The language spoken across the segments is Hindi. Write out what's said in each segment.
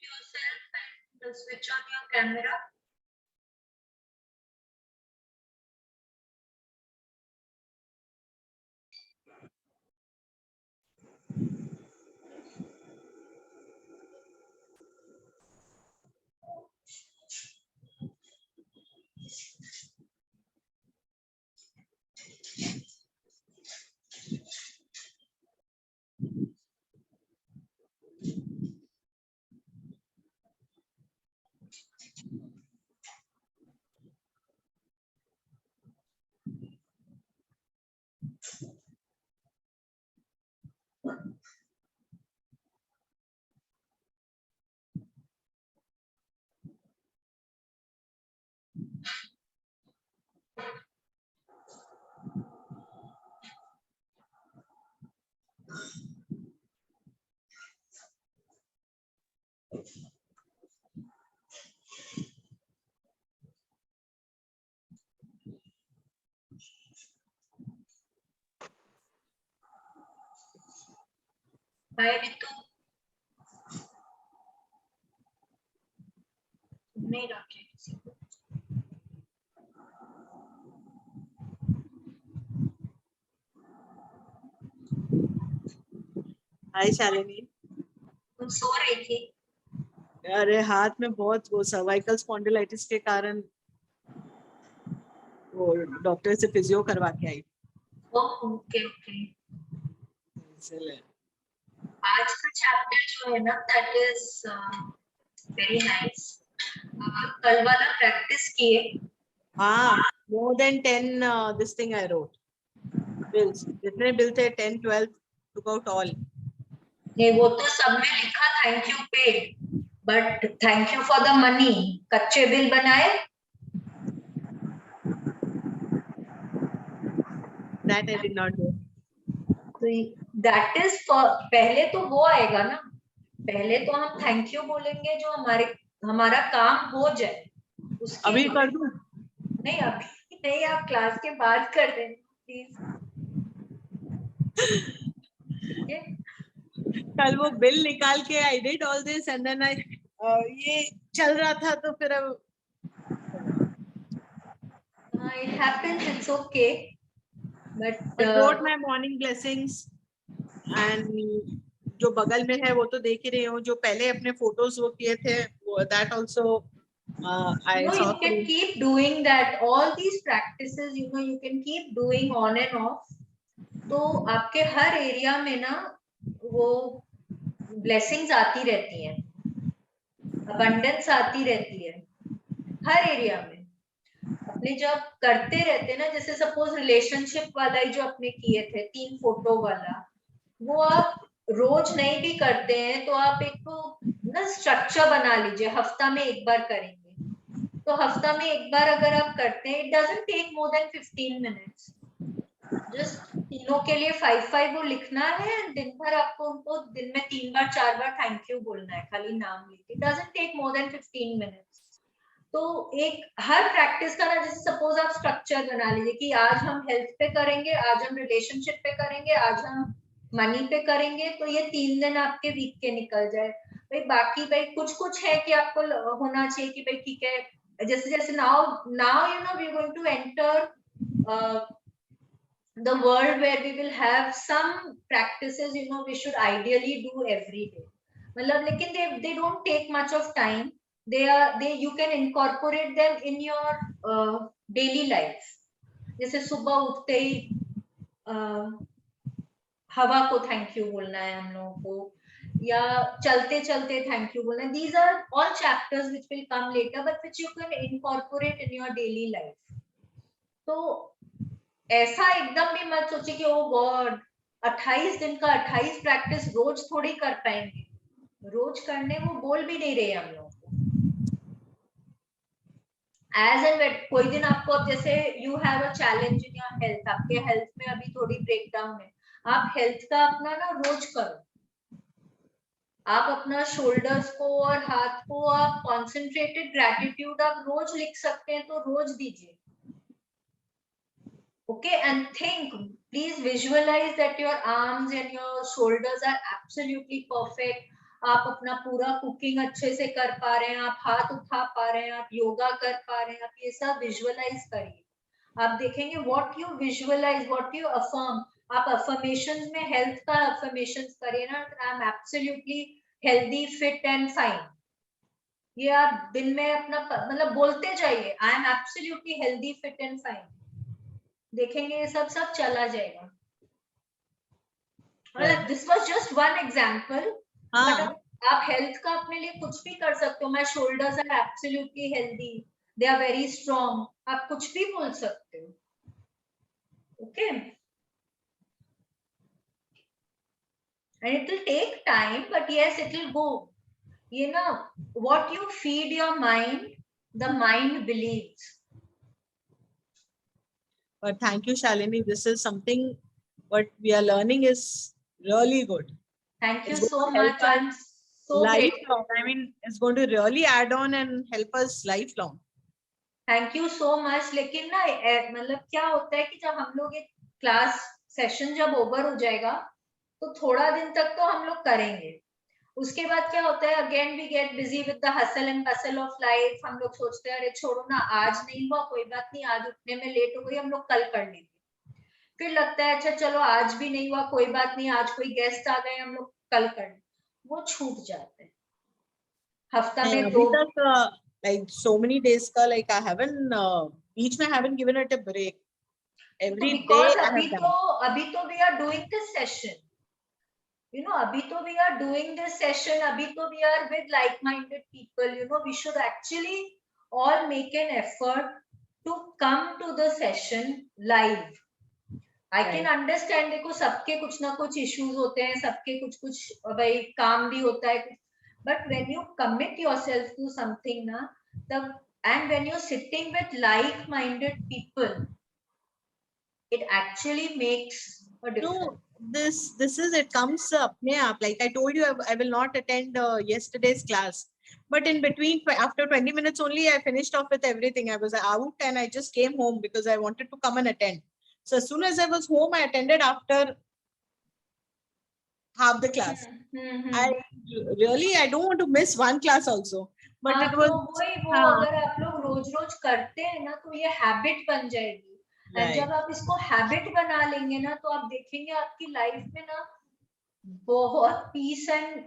yourself and switch on your camera. Hi Ritu. नहीं रखे किसी को. हाय शालिनी. तुम सो रही थी? अरे हाथ में बहुत वो सर्वाइकल स्पॉन्डिलाइटिस के कारण वो डॉक्टर से फिजियो करवा के आई. Okay okay. इसलिए आज का चैप्टर जो है ना दैट इज वेरी नाइस. कल वाला प्रैक्टिस किए. हाँ, more than 10 this thing I wrote. Bills. जितने बिल थे 10, 12 took out all. ये वो तो सब में लिखा thank you paid, but thank you for the money. कच्चे बिल बनाए. That I did not do. तो दैट इज पहले तो वो आएगा ना. पहले तो हम थैंक यू बोलेंगे जो हमारा काम हो जाए. उसके अभी कर दूं? नहीं अभी नहीं, आप क्लास के बाद कर दें प्लीज. कल वो बिल निकाल के I did all this and then I ये चल रहा था तो फिर अब it happens, it's okay. But I wrote my morning blessings and जो बगल में है वो तो देख ही रही हूँ. जो पहले अपने फोटोज वो किए थे वो that also I no, saw you can through. keep doing that. All these practices, you know, you can keep doing on and off. तो आपके हर एरिया में ना वो ब्लेसिंग्स आती रहती हैं, अबंडेंस आती रहती है हर एरिया में. अपने जब करते रहते ना, जैसे सपोज रिलेशनशिप वाला ही जो अपने किए थे 3 फोटो वाला, वो आप रोज नहीं भी करते हैं तो आप एक तो ना स्ट्रक्चर बना लीजिए. हफ्ता में एक बार करेंगे तो हफ्ता में एक बार अगर आप करते हैं, it doesn't take more than 15 minutes. Just तीनों के लिए 5 वो लिखना है. दिन भर आपको उनको दिन में 3 बार 4 बार थैंक यू बोलना है, खाली नाम लेके. It doesn't take more than 15 minutes. तो एक हर प्रैक्टिस का ना, जैसे सपोज आप स्ट्रक्चर बना लीजिए कि आज हम हेल्थ पे करेंगे, आज हम रिलेशनशिप पे करेंगे, आज हम मनी पे करेंगे. तो ये 3 दिन आपके वीक के निकल जाए. भाई बाकी भाई कुछ कुछ है कि आपको होना चाहिए कि भाई ठीक है. जैसे जैसे now you know we are going to enter the world where we will have some practices, you know, we should ideally do every day. मतलब लेकिन they don't take much of time. They you can incorporate them in your daily life. जैसे सुबह उठते ही हवा को थैंक यू बोलना है हम लोगों को, या चलते चलते थैंक यू बोलना है. These are all chapters which will come later but which you can incorporate in your daily life. तो ऐसा एकदम भी मत सोचिए कि ओ गॉड 28 दिन का 28 प्रैक्टिस रोज थोड़ी कर पाएंगे. रोज करने वो बोल भी नहीं रहे हम लोग को. एज एंड कोई दिन आपको, जैसे you have a challenge in your health, आपके हेल्थ में अभी थोड़ी ब्रेकडाउन है, आप हेल्थ का अपना ना रोज करो. आप अपना शोल्डर्स को और हाथ को आप कॉन्सेंट्रेटेड ग्रेटिट्यूड आप रोज लिख सकते हैं तो रोज दीजिए. Okay, and think, please visualize that your arms and your shoulders are absolutely perfect. आप अपना पूरा कुकिंग अच्छे से कर पा रहे हैं, आप हाथ उठा पा रहे हैं, आप योगा कर पा रहे हैं, आप ये सब विजुअलाइज करिए। आप देखेंगे what you visualise, what you affirm. आप अफर्मेशन में हेल्थ का अफर्मेशन करिए ना, I am absolutely healthy, fit and fine. ये आप दिन में अपना मतलब बोलते जाइए, I am absolutely healthy, fit and fine. देखेंगे ये सब चला जाएगा। मतलब this was just one example, but आप हेल्थ का अपने लिए कुछ भी कर सकते हो। My shoulders are absolutely healthy, they are very strong, आप कुछ भी बोल सकते हो। Okay, and it will take time, but yes it will go. ये ना, what you feed your mind, the mind believes. But thank you, Shalini. This is something what we are learning is really good. Thank you so much. I'm so lifelong. I mean, it's going to really add on and help us lifelong. Thank you so much. लेकिन ना मतलब क्या होता है कि जब हम लोग एक क्लास सेशन जब ओवर हो जाएगा तो थोड़ा दिन तक तो हम लोग करेंगे, उसके बाद क्या होता है, again we get busy with the hustle and bustle of life. हम लोग सोचते हैं अरे छोड़ो ना, आज नहीं हुआ कोई बात नहीं, आज उठने में लेट हो गई, हम लोग कल कर लेंगे। फिर लगता है अच्छा चलो आज भी नहीं हुआ कोई बात नहीं, आज कोई गेस्ट आ गए, हम लोग कल कर लेंगे, वो छूट जाते हैं। हफ्ता में अभी तक like so many days का like I haven't each में haven't given it a break. Every day I have done. अभी तो we are doing this session, you know, abhi to we are doing this session, abhi to we are with like-minded people, you know, we should actually all make an effort to come to the session live. I can understand, देखो सबके कुछ ना कुछ issues होते हैं, सबके कुछ भाई काम भी होता है, but when you commit yourself to something ना, तब and when you're sitting with like-minded people, it actually makes a difference. No, this is, it comes apne aap. Like I told you, I will not attend yesterday's class, but in between after 20 minutes only I finished off with everything. I was out and I just came home because I wanted to come and attend. So as soon as I was home, I attended after half the class. I don't want to miss one class also, but it was वो अगर आप लोग रोज-रोज करते हैं ना तो ये हैबिट बन जाएगी। और जब आप इसको हैबिट बना लेंगे ना तो आप देखेंगे आपकी लाइफ में ना बहुत पीस एंड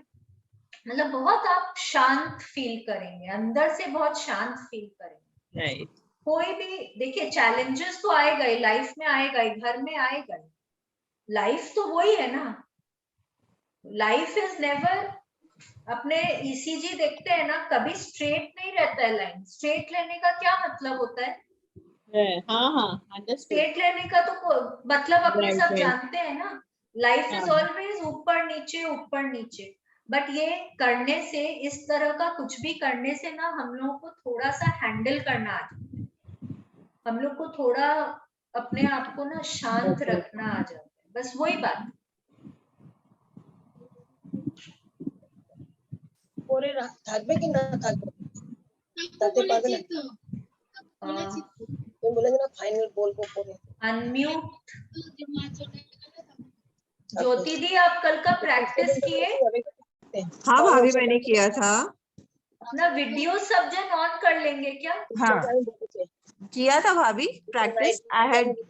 मतलब बहुत आप शांत फील करेंगे, अंदर से बहुत शांत फील करेंगे। right. कोई भी देखिए चैलेंजेस तो आएगा ही, लाइफ में आएगा ही, घर में आएगा ही, लाइफ तो वही है ना। लाइफ इज नेवर, अपने ईसीजी देखते हैं ना, कभी स्ट्रेट नहीं रहता है लाइन। स्ट्रेट लेने का क्या मतलब होता है? स्ट्रेट लेने का तो मतलब अपने सब जानते हैं ना, लाइफ इज ऑलवेज ऊपर नीचे। बट ये करने से, इस तरह का कुछ भी करने से ना हम लोगों को थोड़ा सा हैंडल करना आ जाता है, हम लोग को थोड़ा अपने आप को ना शांत रखना आ जाता है, बस वही बात। अनम्यूट। ज्योति दी आप कल का प्रैक्टिस किए? हाँ भाभी मैंने किया था। अपना वीडियो सब जन ऑन कर लेंगे क्या? हाँ किया था भाभी practice. I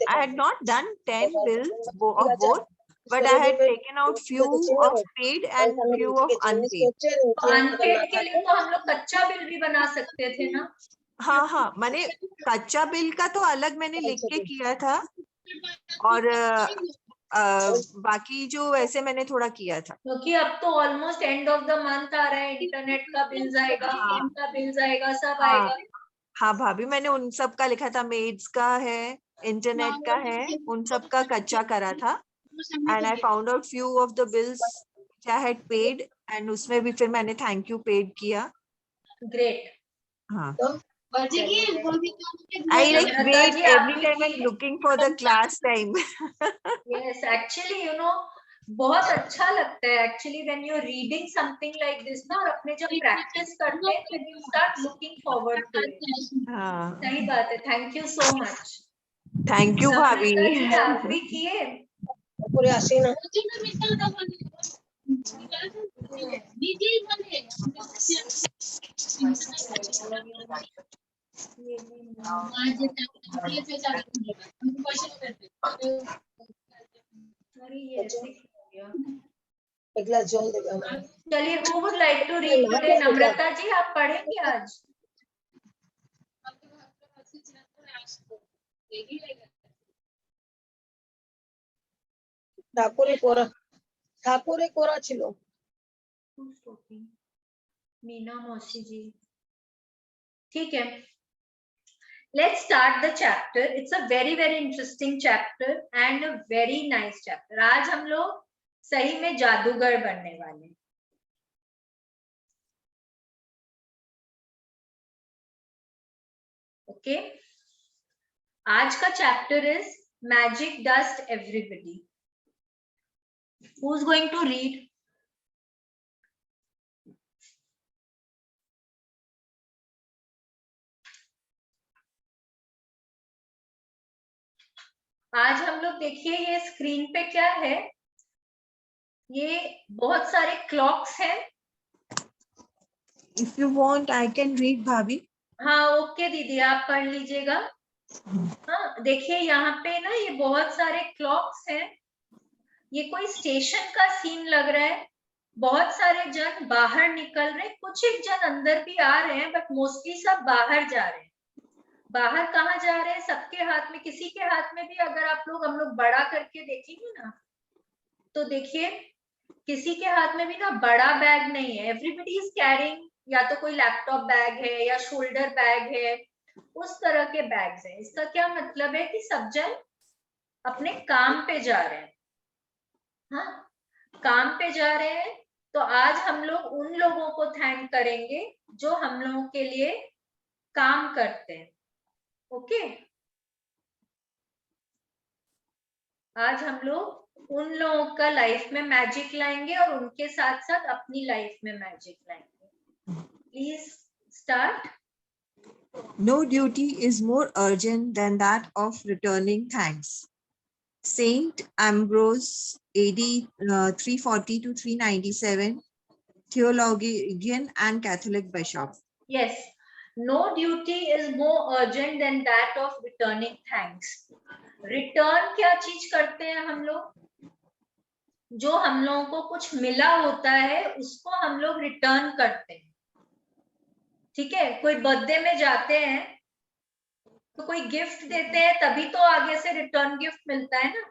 had not done 10 bills of both, but I had taken out few of paid and few of unpaid. Unpaid के लिए तो हम लोग कच्चा बिल भी बना सकते थे ना? हाँ मैंने कच्चा बिल का तो अलग मैंने लिख के किया था, और बाकी जो वैसे मैंने थोड़ा किया था, क्योंकि अब तो almost end of the month आ रहा है, इंटरनेट का बिल आएगा, फोन का बिल आएगा, सब आएगा। हाँ भाभी मैंने उन सब का लिखा था, मेड्स का है, इंटरनेट का है, उन सब का कच्चा करा था। And I found out few of the bills I had paid, and उसमें भी फिर मैंने थैंक यू पेड किया। ग्रेट। हाँ I like wait every time I'm looking for the class time. Yes, actually you know बहुत अच्छा लगता है actually when you are reading something like this ना, और अपने जब प्रैक्टिस करते हैं then you start looking forward to it। हाँ सही बात है। Thank you so much. Thank you भाभी। आप भी किए? चलिए, who would like to read today? नम्रता जी, आप पढ़ेंगे आज? ठाकुरे कोरा छिलो। मीना मौसी जी, ठीक है। Let's start the chapter. It's a very very interesting chapter and a very nice chapter. आज हम लोग सही में जादूगर बनने वाले। ओके, आज का chapter is magic dust everybody. Who's going to read? आज हम लोग देखिए, ये स्क्रीन पे क्या है, ये बहुत सारे क्लॉक्स हैं। If you want, I can read, भाभी। हाँ ओके दीदी, आप पढ़ लीजिएगा। हाँ देखिए, यहाँ पे ना ये बहुत सारे क्लॉक्स हैं। ये कोई स्टेशन का सीन लग रहा है। बहुत सारे जन बाहर निकल रहे, कुछ एक जन अंदर भी आ रहे हैं, बट मोस्टली सब बाहर जा रहे हैं। बाहर कहाँ जा रहे हैं? सबके हाथ में, किसी के हाथ में भी अगर हम लोग बड़ा करके देखेंगे ना, तो देखिए किसी के हाथ में भी ना बड़ा बैग नहीं है। एवरीबडी इज कैरिंग, या तो कोई लैपटॉप बैग है या शोल्डर बैग है, उस तरह के बैग्स हैं। इसका क्या मतलब है कि सब जन अपने काम पे जा रहे हैं। हाँ, काम पे जा रहे हैं। तो आज हम लोग उन लोगों को थैंक करेंगे जो हम लोगों के लिए काम करते हैं। ओके, आज हम लोग उन लोगों का लाइफ में मैजिक लाएंगे और उनके साथ साथ अपनी लाइफ में मैजिक लाएंगे। Please start. No duty is more urgent than that of returning thanks. Saint Ambrose, AD 340 to 397, theologian and Catholic bishop. Yes, no duty is more urgent than that of returning thanks. Return क्या चीज करते हैं हम लोग? जो हम लोगों को कुछ मिला होता है उसको हम लोग रिटर्न करते हैं। ठीक है, कोई बर्थडे में जाते हैं तो कोई गिफ्ट देते हैं, तभी तो आगे से रिटर्न गिफ्ट मिलता है ना,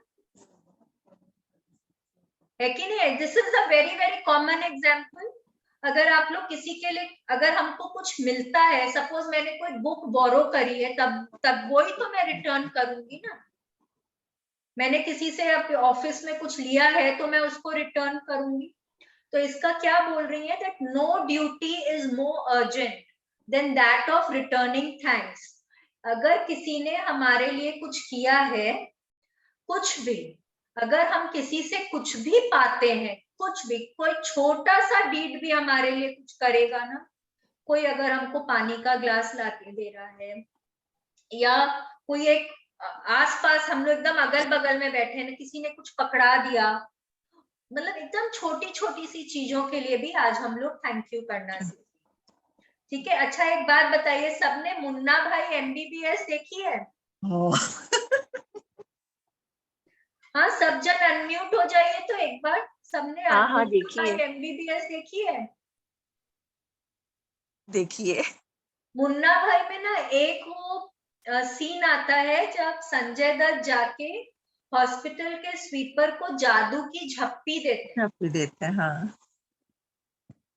है कि नहीं? This is a very very common example. अगर आप लोग किसी के लिए, अगर हमको कुछ मिलता है, सपोज मैंने कोई बुक बोरो करी है, तब वही तो मैं रिटर्न करूंगी ना। मैंने किसी से ऑफिस में कुछ लिया है तो मैं उसको रिटर्न करूंगी। तो इसका क्या बोल रही है? That no duty is more urgent than that of returning thanks. अगर किसी ने हमारे लिए कुछ किया है, कुछ भी, अगर हम किसी से कुछ भी पाते हैं, कुछ भी, कोई छोटा सा डीड भी हमारे लिए कुछ करेगा ना, कोई अगर हमको पानी का ग्लास लाके दे रहा है, या कोई एक आसपास हम लोग एकदम अगल बगल में बैठे हैं, किसी ने कुछ पकड़ा दिया, मतलब एकदम छोटी छोटी सी चीजों के लिए भी आज हम लोग थैंक यू करना सीखें। ठीक है, अच्छा एक बात बताइए, सबने मुन्ना भाई MBBS देखी है? हाँ, सब जन अनम्यूट हो जाइए तो एक बार। सबने हाँ देखिए, MBBS देखी है? देखिए मुन्ना भाई में ना एक वो सीन आता है जब संजय दत्त जाके हॉस्पिटल के स्वीपर को जादू की झप्पी देते हैं। हाँ,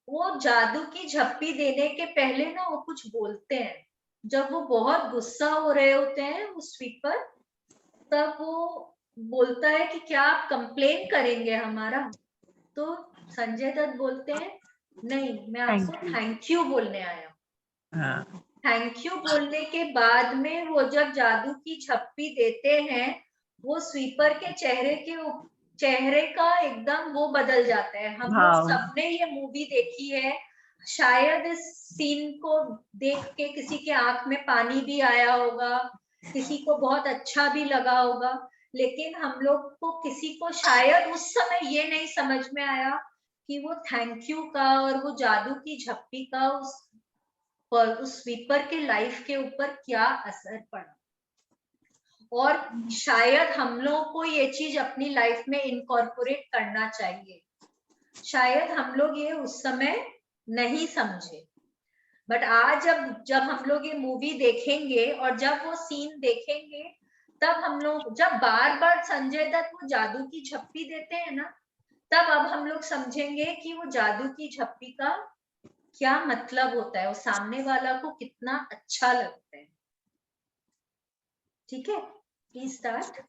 वो जादू की झप्पी देने के पहले ना वो कुछ बोलते हैं। जब वो बहुत गुस्सा हो रहे होते हैं वो स्वीपर, तब वो बोलता है कि क्या आप कंप्लेन करेंगे हमारा? तो संजय दत्त बोलते हैं, नहीं, मैं आपको थैंक यू बोलने आया हूँ। थैंक यू बोलने के बाद में वो जब जादू की झप्पी देते हैं, वो स्वीपर के चेहरे का एकदम वो बदल जाता है। हम लोग सबने ये मूवी देखी है, शायद इस सीन को देख के किसी के आंख में पानी भी आया होगा, किसी को बहुत अच्छा भी लगा होगा, लेकिन हम लोग को किसी को शायद उस समय ये नहीं समझ में आया कि वो थैंक यू का और वो जादू की झप्पी का उस स्वीपर के लाइफ के ऊपर क्या असर पड़ा, और शायद हम लोग को ये चीज अपनी लाइफ में इनकॉर्पोरेट करना चाहिए। शायद हम लोग ये उस समय नहीं समझे, बट आज जब हम लोग ये मूवी देखेंगे और जब वो सीन देखेंगे, तब हम लोग जब बार बार संजय दत्त वो जादू की झप्पी देते हैं ना, तब अब हम लोग समझेंगे कि वो जादू की झप्पी का क्या मतलब होता है, वो सामने वाला को कितना अच्छा लगता है। ठीक है, please start.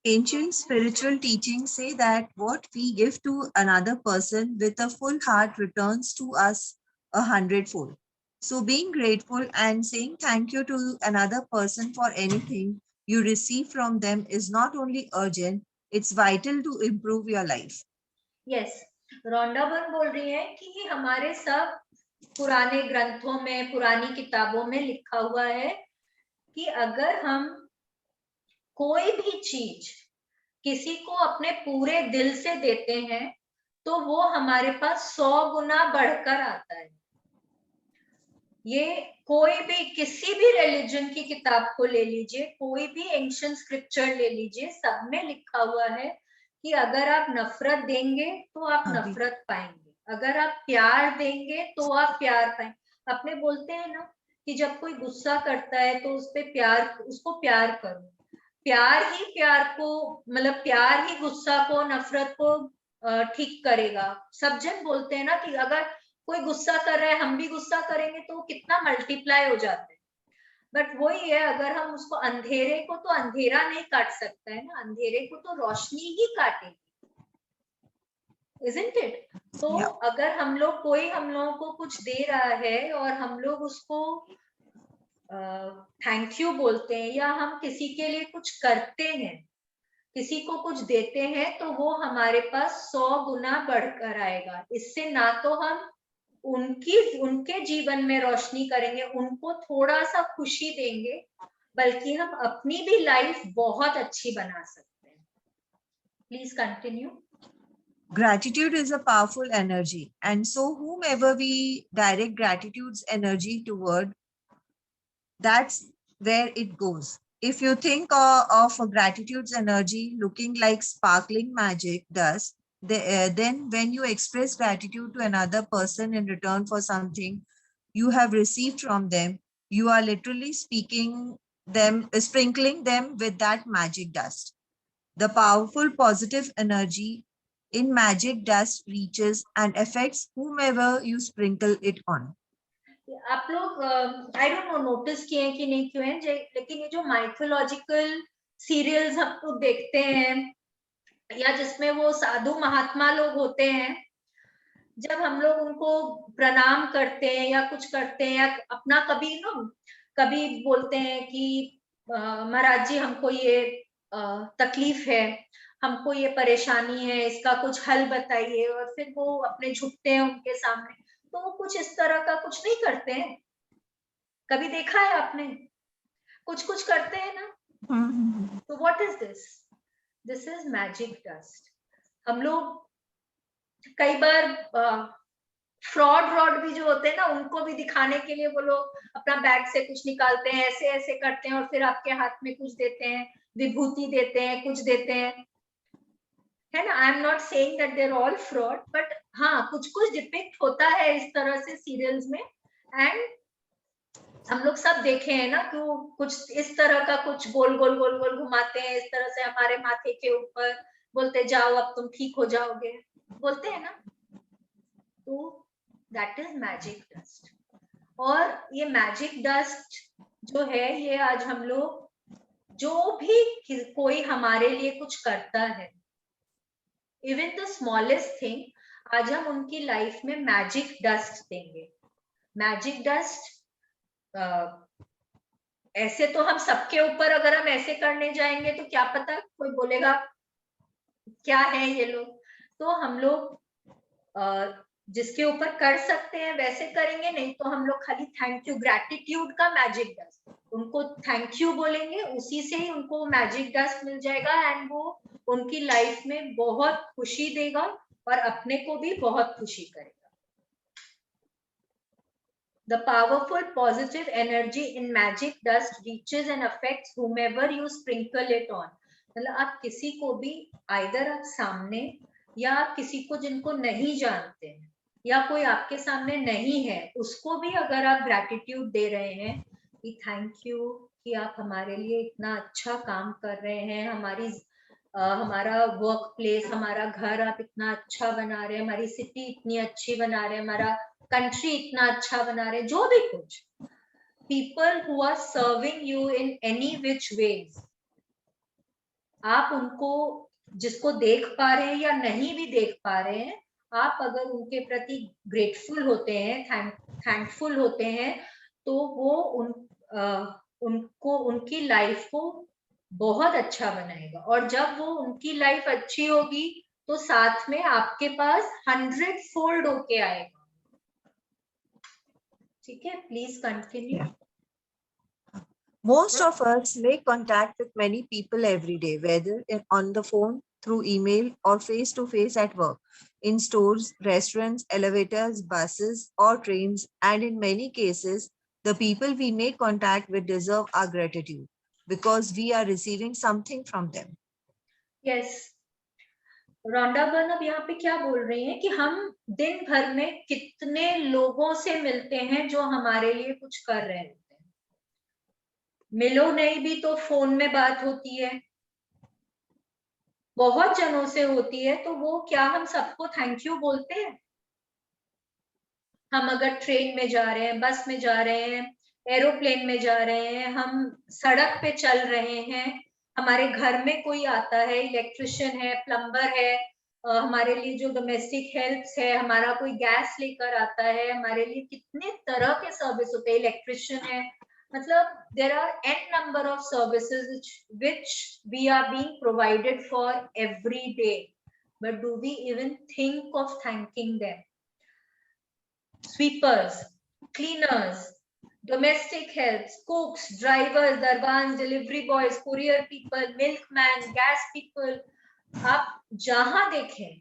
Ancient spiritual teachings say that what we give to another person with a full heart returns to us 100-fold. So being grateful and saying thank you to another person for anything you receive from them is not only urgent, it's vital to improve your life. Yes, रोंडा बन बोल रही है कि हमारे सब पुराने ग्रंथों में, पुरानी किताबों में लिखा हुआ है कि अगर हम कोई भी चीज किसी को अपने पूरे दिल से देते हैं तो वो हमारे पास 100 गुना बढ़कर आता है। ये कोई भी किसी भी रिलीजन की किताब को ले लीजिए, कोई भी एंशिएंट स्क्रिप्चर ले लीजिए, सब में लिखा हुआ है कि अगर आप नफरत देंगे तो आप नफरत पाएंगे, अगर आप प्यार देंगे तो आप प्यार पाएंगे। अपने बोलते हैं ना कि जब कोई गुस्सा करता है तो उसको प्यार करो, प्यार ही प्यार को, मतलब प्यार ही गुस्सा को, नफरत को ठीक करेगा। सब जन बोलते हैं ना कि अगर कोई गुस्सा कर रहा है, हम भी गुस्सा करेंगे तो कितना मल्टीप्लाई हो जाता है। बट वही है, अगर हम उसको, अंधेरे को तो अंधेरा नहीं काट सकता है ना, अंधेरे को तो रोशनी ही काटेगी, isn't it? तो अगर हम लोगों को कुछ दे रहा है और हम लोग उसको थैंक यू बोलते हैं, या हम किसी के लिए कुछ करते हैं, किसी को कुछ देते हैं, तो वो हमारे पास 100 गुना बढ़कर आएगा। इससे ना तो हम उनके जीवन में रोशनी करेंगे, उनको थोड़ा सा खुशी देंगे, बल्कि हम अपनी भी लाइफ बहुत अच्छी बना सकते हैं। Please continue. Gratitude is a powerful energy, and so whomever we direct gratitude's energy toward, that's where it goes. If you think of gratitude's energy looking like sparkling magic dust, then when you express gratitude to another person in return for something you have received from them, you are literally sprinkling them with that magic dust. The powerful positive energy in magic dust reaches and affects whomever you sprinkle it on. आप लोग आई डोंट नो नोटिस किए हैं कि नहीं क्यों है, लेकिन ये जो माइथोलॉजिकल सीरियल्स हम लोग देखते हैं या जिसमें वो साधु महात्मा लोग होते हैं, जब हम लोग उनको प्रणाम करते हैं या कुछ करते हैं, या अपना कभी बोलते हैं कि महाराज जी हमको ये तकलीफ है, हमको ये परेशानी है, इसका कुछ हल बताइए, और फिर वो अपने झुकते हैं उनके सामने, तो वो कुछ इस तरह का कुछ नहीं करते हैं। कभी देखा है आपने? कुछ करते हैं ना। तो what is this? This is magic dust. हम लोग कई बार फ्रॉड भी जो होते हैं ना, उनको भी दिखाने के लिए वो लोग अपना बैग से कुछ निकालते हैं, ऐसे ऐसे करते हैं और फिर आपके हाथ में कुछ देते हैं, विभूति देते हैं, कुछ देते हैं, है ना। I am not saying that they are all fraud, but हाँ कुछ डिपिक्ट होता है इस तरह से सीरियल्स में, एंड हम लोग सब देखे हैं ना कि वो कुछ इस तरह का कुछ गोल गोल घुमाते हैं इस तरह से हमारे माथे के ऊपर, बोलते जाओ अब तुम ठीक हो जाओगे, बोलते हैं ना। तो दैट इज मैजिक डस्ट। और ये मैजिक डस्ट जो है, ये आज हम लोग जो भी कोई हमारे लिए कुछ करता है, इवन द स्मॉलेस्ट थिंग, आज हम उनकी लाइफ में मैजिक डस्ट देंगे। मैजिक डस्ट ऐसे तो हम सबके ऊपर अगर हम ऐसे करने जाएंगे तो क्या पता कोई बोलेगा क्या है ये लोग। तो हम लोग जिसके ऊपर कर सकते हैं वैसे करेंगे, नहीं तो हम लोग खाली थैंक यू, ग्रैटिट्यूड का मैजिक डस्ट, उनको थैंक यू बोलेंगे, उसी से ही उनको मैजिक डस्ट मिल जाएगा, एंड वो उनकी लाइफ में बहुत खुशी देगा और अपने को भी बहुत खुशी करेगा। The powerful positive energy in magic dust reaches and affects whomever you sprinkle it on. मतलब आप किसी को भी either आप सामने या आप किसी को जिनको नहीं जानते हैं या कोई आपके सामने नहीं है उसको भी अगर आप ग्रैटिट्यूड दे रहे हैं कि थैंक यू कि आप हमारे लिए इतना अच्छा काम कर रहे हैं, हमारा वर्क प्लेस, हमारा घर आप इतना अच्छा बना रहे हैं, हमारी सिटी इतनी अच्छी बना रहे हैं, हमारा कंट्री इतना अच्छा बना रहे हैं, जो भी कुछ, people who are serving you in any which ways, आप उनको जिसको देख पा रहे हैं या नहीं भी देख पा रहे हैं, आप अगर उनके प्रति ग्रेटफुल होते हैं, थैंकफुल होते हैं, तो वो उनको उनकी लाइफ को बहुत अच्छा बनाएगा। और जब वो उनकी लाइफ अच्छी होगी तो साथ में आपके पास 100-fold होके आएगा। ठीक है, please continue. Most of us make contact with many people every day, whether on the phone, through email, or face to face at work, in stores, restaurants, elevators, buses, or trains. And in many cases, the people we make contact with deserve our gratitude because we are receiving something from them. Yes. Rhonda Byrne अब यहाँ पे क्या बोल रही हैं कि हम दिन भर में कितने लोगों से मिलते हैं जो हमारे लिए कुछ कर रहे होते हैं। मिलो नहीं भी तो फोन में बात होती है, बहुत जनों से होती है, तो वो क्या हम सबको थैंक यू बोलते हैं? हम अगर ट्रेन में जा रहे हैं, बस में जा रहे हैं, एरोप्लेन में जा रहे हैं, हम सड़क पे चल रहे हैं, हमारे घर में कोई आता है, इलेक्ट्रिशियन है, प्लम्बर है, हमारे लिए जो डोमेस्टिक हेल्प्स है, हमारा कोई गैस लेकर आता है, हमारे लिए कितने तरह के सर्विस होते हैं, इलेक्ट्रिशियन है, मतलब there are n number of services which we are being provided for every day, but do we even think of thanking them? Sweepers, cleaners, domestic helps, cooks, drivers, darbans, delivery boys, courier people, milkman, gas people, आप जहां देखें,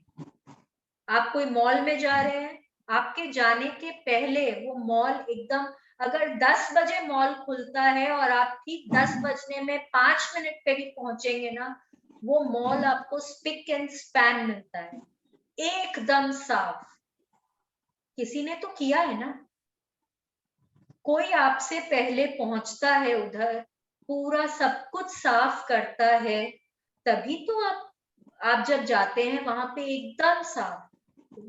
आप कोई मॉल में जा रहे हैं, आपके जाने के पहले वो मॉल एकदम, अगर 10 बजे मॉल खुलता है और आप ठीक 10 बजने में 5 मिनट पे भी पहुंचेंगे ना, वो मॉल आपको स्पिक एंड स्पैन मिलता है, एकदम साफ। किसी ने तो किया है ना, कोई आपसे पहले पहुंचता है उधर, पूरा सब कुछ साफ करता है, तभी तो आप जब जाते हैं वहां पे एकदम साफ,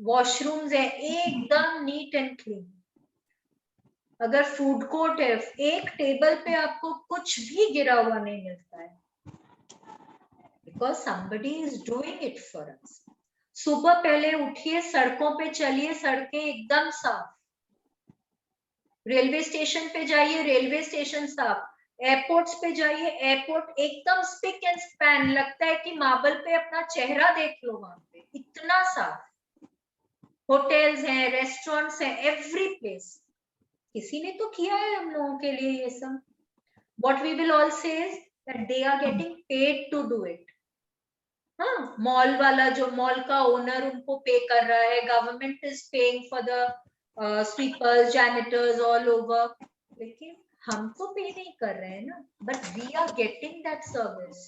वॉशरूम्स है एकदम नीट एंड क्लीन। अगर फूड कोर्ट है, एक टेबल पे आपको कुछ भी गिरा हुआ नहीं मिलता है, because somebody is doing it for us. सुबह पहले उठिए, सड़कों पे चलिए, सड़कें एकदम साफ, रेलवे स्टेशन पे जाइए, रेलवे स्टेशन साफ, एयरपोर्ट्स पे जाइए, एयरपोर्ट एकदम स्पिक एंड स्पैन, लगता है कि मार्बल पे अपना चेहरा देख लो, वहां पे इतना साफ। होटल्स हैं, रेस्टोरेंट्स हैं, एवरी प्लेस। किसी ने तो किया है हम लोगों के लिए ये सब। What we will all say is that they are getting paid to do it. हाँ, मॉल वाला जो मॉल का ओनर उनको पे कर रहा है, government is paying for the sweepers, janitors all over, लेकिन हम तो पे नहीं कर रहे हैं ना, but we are getting that service.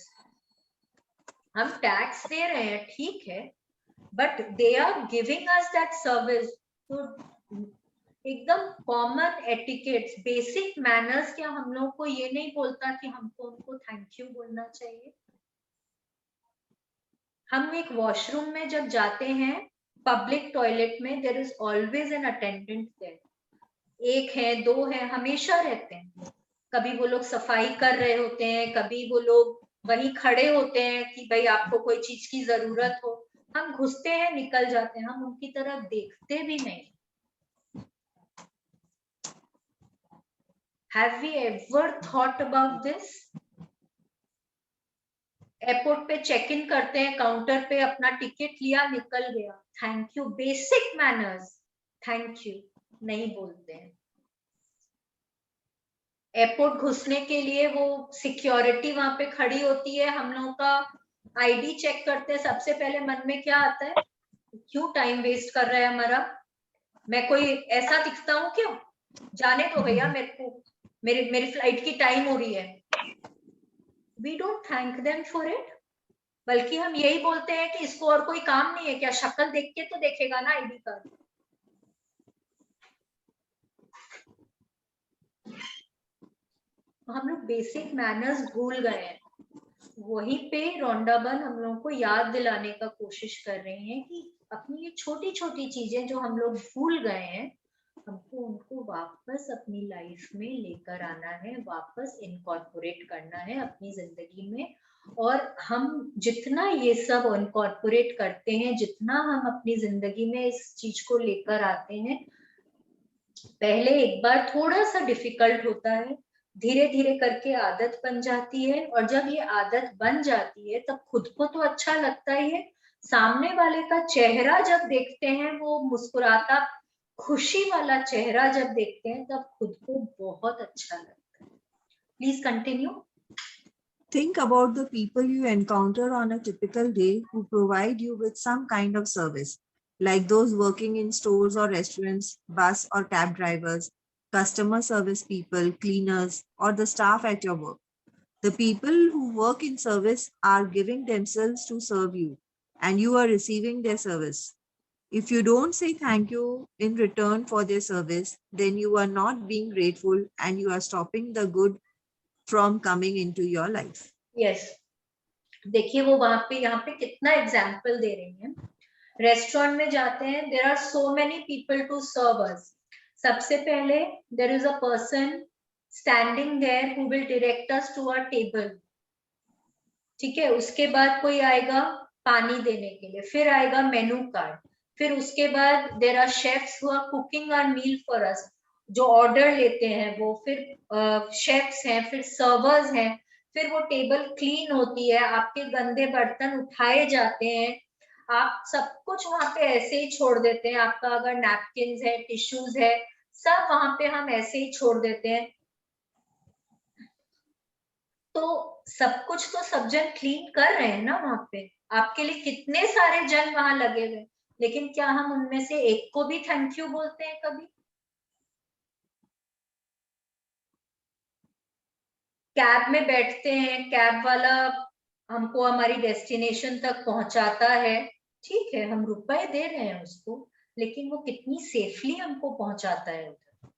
हम टैक्स दे रहे हैं, ठीक है, but they are giving us that service. तो एकदम कॉमन एटिकेट्स, बेसिक मैनर्स, क्या हम लोग को ये नहीं बोलता कि हमको उनको थैंक यू बोलना चाहिए? हम एक वॉशरूम में जब जाते हैं, पब्लिक टॉयलेट में, there is always an attendant there, एक है, दो है, हमेशा रहते हैं। कभी वो लोग सफाई कर रहे होते हैं, कभी वो लोग वहीं खड़े होते हैं कि भाई आपको कोई चीज की जरूरत हो, हम घुसते हैं, निकल जाते हैं, हम उनकी तरफ देखते भी नहीं। Have we ever thought about this? Airport पे चेक इन करते हैं, काउंटर पे अपना टिकट लिया, निकल गया, thank you, basic manners, thank you नहीं बोलते हैं। एयरपोर्ट घुसने के लिए वो सिक्योरिटी वहां पे खड़ी होती है, हम लोगों का आईडी चेक करते हैं, सबसे पहले मन में क्या आता है? क्यों टाइम वेस्ट कर रहा है हमारा? मैं कोई ऐसा दिखता हूँ क्या? जाने दो भैया, मेरे को मेरी फ्लाइट की टाइम हो रही है। We don't thank them for it, बल्कि हम यही बोलते हैं कि इसको और कोई काम नहीं है क्या? शक्ल देख के तो देखेगा ना आईडी कार्ड। हम लोग बेसिक मैनर्स भूल गए हैं। वहीं पे रौंडाबन हम लोगों को याद दिलाने का कोशिश कर रही हैं कि अपनी ये छोटी छोटी चीजें जो हम लोग भूल गए हैं, हमको उनको वापस अपनी लाइफ में लेकर आना है, वापस इनकॉर्पोरेट करना है अपनी जिंदगी में। और हम जितना ये सब इनकॉर्पोरेट करते हैं, जितना हम अपनी जिंदगी में इस चीज को लेकर आते हैं, पहले एक बार थोड़ा सा डिफिकल्ट होता है, धीरे धीरे करके आदत बन जाती है, और जब ये आदत बन जाती है तब खुद को तो अच्छा लगता ही है, सामने वाले का चेहरा जब देखते हैं, वो मुस्कुराता खुशी वाला चेहरा जब देखते हैं, तब खुद को बहुत अच्छा लगता है। Please continue. Think about the people you encounter on a typical day who provide you with some kind of service, like those working in stores or restaurants, bus or cab drivers, customer service people, cleaners, or the staff at your work. The people who work in service are giving themselves to serve you, and you are receiving their service. If you don't say thank you in return for their service, then you are not being grateful and you are stopping the good from coming into your life. Yes, देखिए वो वहां पे यहाँ पे कितना एग्जाम्पल दे रही हैं। रेस्टोरेंट में जाते हैं, there are so many people to serve us. सबसे पहले there is a person standing there who will direct us to our table, ठीक है। उसके बाद कोई आएगा पानी देने के लिए, फिर आएगा मेनू कार्ड, फिर उसके बाद there are chefs who are cooking our meal for us, जो ऑर्डर लेते हैं वो, फिर शेफ्स हैं, फिर सर्वर्स हैं, फिर वो टेबल क्लीन होती है, आपके गंदे बर्तन उठाए जाते हैं, आप सब कुछ वहां पे ऐसे ही छोड़ देते हैं, आपका अगर नैपकिन है, टिश्यूज है, सब वहां पे हम ऐसे ही छोड़ देते हैं। तो सब कुछ तो सब जन क्लीन कर रहे हैं ना वहां पे, आपके लिए कितने सारे जन वहां लगे हुए, लेकिन क्या हम उनमें से एक को भी थैंक यू बोलते हैं कभी? कैब में बैठते हैं, कैब वाला हमको हमारी डेस्टिनेशन तक पहुंचाता है, ठीक है, हम रुपए दे रहे हैं उसको, लेकिन वो कितनी सेफली हमको पहुंचाता है उधर,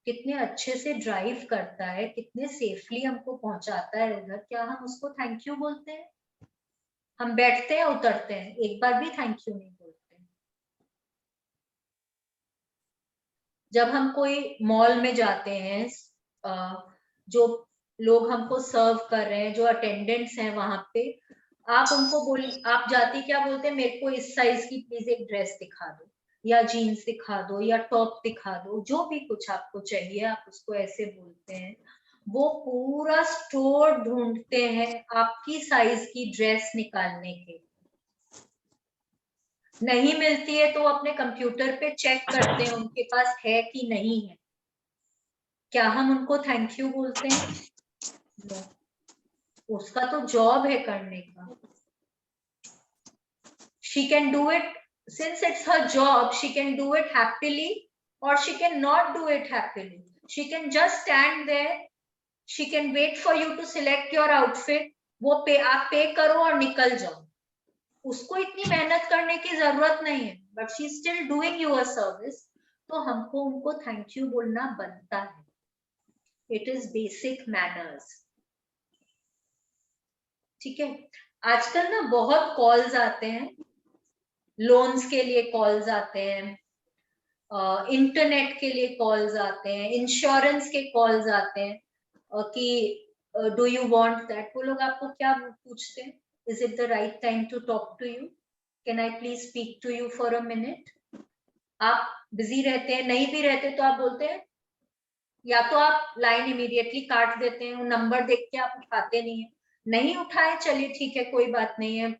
कितने अच्छे से ड्राइव करता है, कितने सेफली हमको पहुंचाता है उधर, क्या हम उसको थैंक यू बोलते हैं? हम बैठते हैं, उतरते हैं, एक बार भी थैंक यू नहीं बोलते। जब हम कोई मॉल में जाते हैं, जो लोग हमको सर्व कर रहे हैं, जो अटेंडेंट्स हैं वहां पे, आप उनको आप जाती क्या बोलते हैं? मेरे को इस साइज की प्लीज एक ड्रेस दिखा दो, या जीन्स दिखा दो, या टॉप दिखा दो, जो भी कुछ आपको चाहिए आप उसको ऐसे बोलते हैं। वो पूरा स्टोर ढूंढते हैं आपकी साइज की ड्रेस निकालने के, नहीं मिलती है तो अपने कंप्यूटर पे चेक करते हैं उनके पास है कि नहीं है। क्या हम उनको थैंक यू बोलते हैं? नो, उसका तो जॉब है करने का। she can do it, since it's her job, she can do it happily or she can not do it happily. She can just stand there, she can wait for you to select your outfit, वो पे आप पे करो और निकल जाओ, उसको इतनी मेहनत करने की जरूरत नहीं है, but she is still doing you a service, तो हमको उनको थैंक यू बोलना बनता है। इट इज बेसिक मैनर्स, ठीक है। आजकल ना बहुत कॉल्स आते हैं, लोन्स के लिए कॉल्स आते हैं, इंटरनेट के लिए कॉल्स आते हैं, इंश्योरेंस के कॉल्स आते हैं, कि डू यू वांट दैट। वो लोग आपको क्या पूछते हैं? Is it the right time to talk to you? Can I please speak to you for a minute? आप बिजी रहते हैं, नहीं भी रहते तो आप बोलते हैं, या तो आप लाइन इमीडिएटली काट देते हैं, वो नंबर देख के आप उठाते नहीं है, नहीं उठाए चलिए ठीक है कोई बात नहीं है,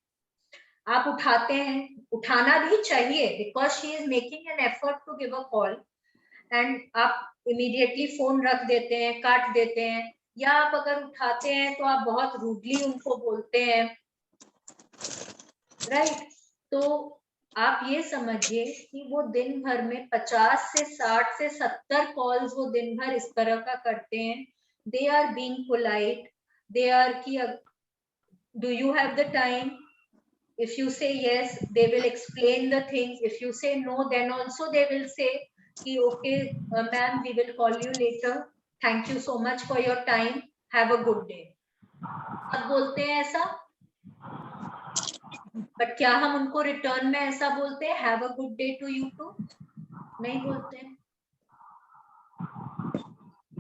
आप उठाते हैं, उठाना भी चाहिए, because she is making an effort to give a call, and आप इमीडिएटली फोन रख देते हैं, काट देते हैं, या आप अगर उठाते हैं तो आप बहुत रूडली उनको बोलते हैं, राइट? तो आप ये समझिए कि वो दिन भर में 50 से 60 से 70 कॉल्स वो दिन भर इस तरह का करते हैं. They are being polite, they are कि do you have the time. If you say yes, they will explain the things. If you say no, then also they will say कि okay ma'am, we will call you later, thank you so much for your time, have a good day. अब बोलते हैं ऐसा, बट क्या हम उनको रिटर्न में ऐसा बोलते हैं have a good day to you too? नहीं बोलते हैं.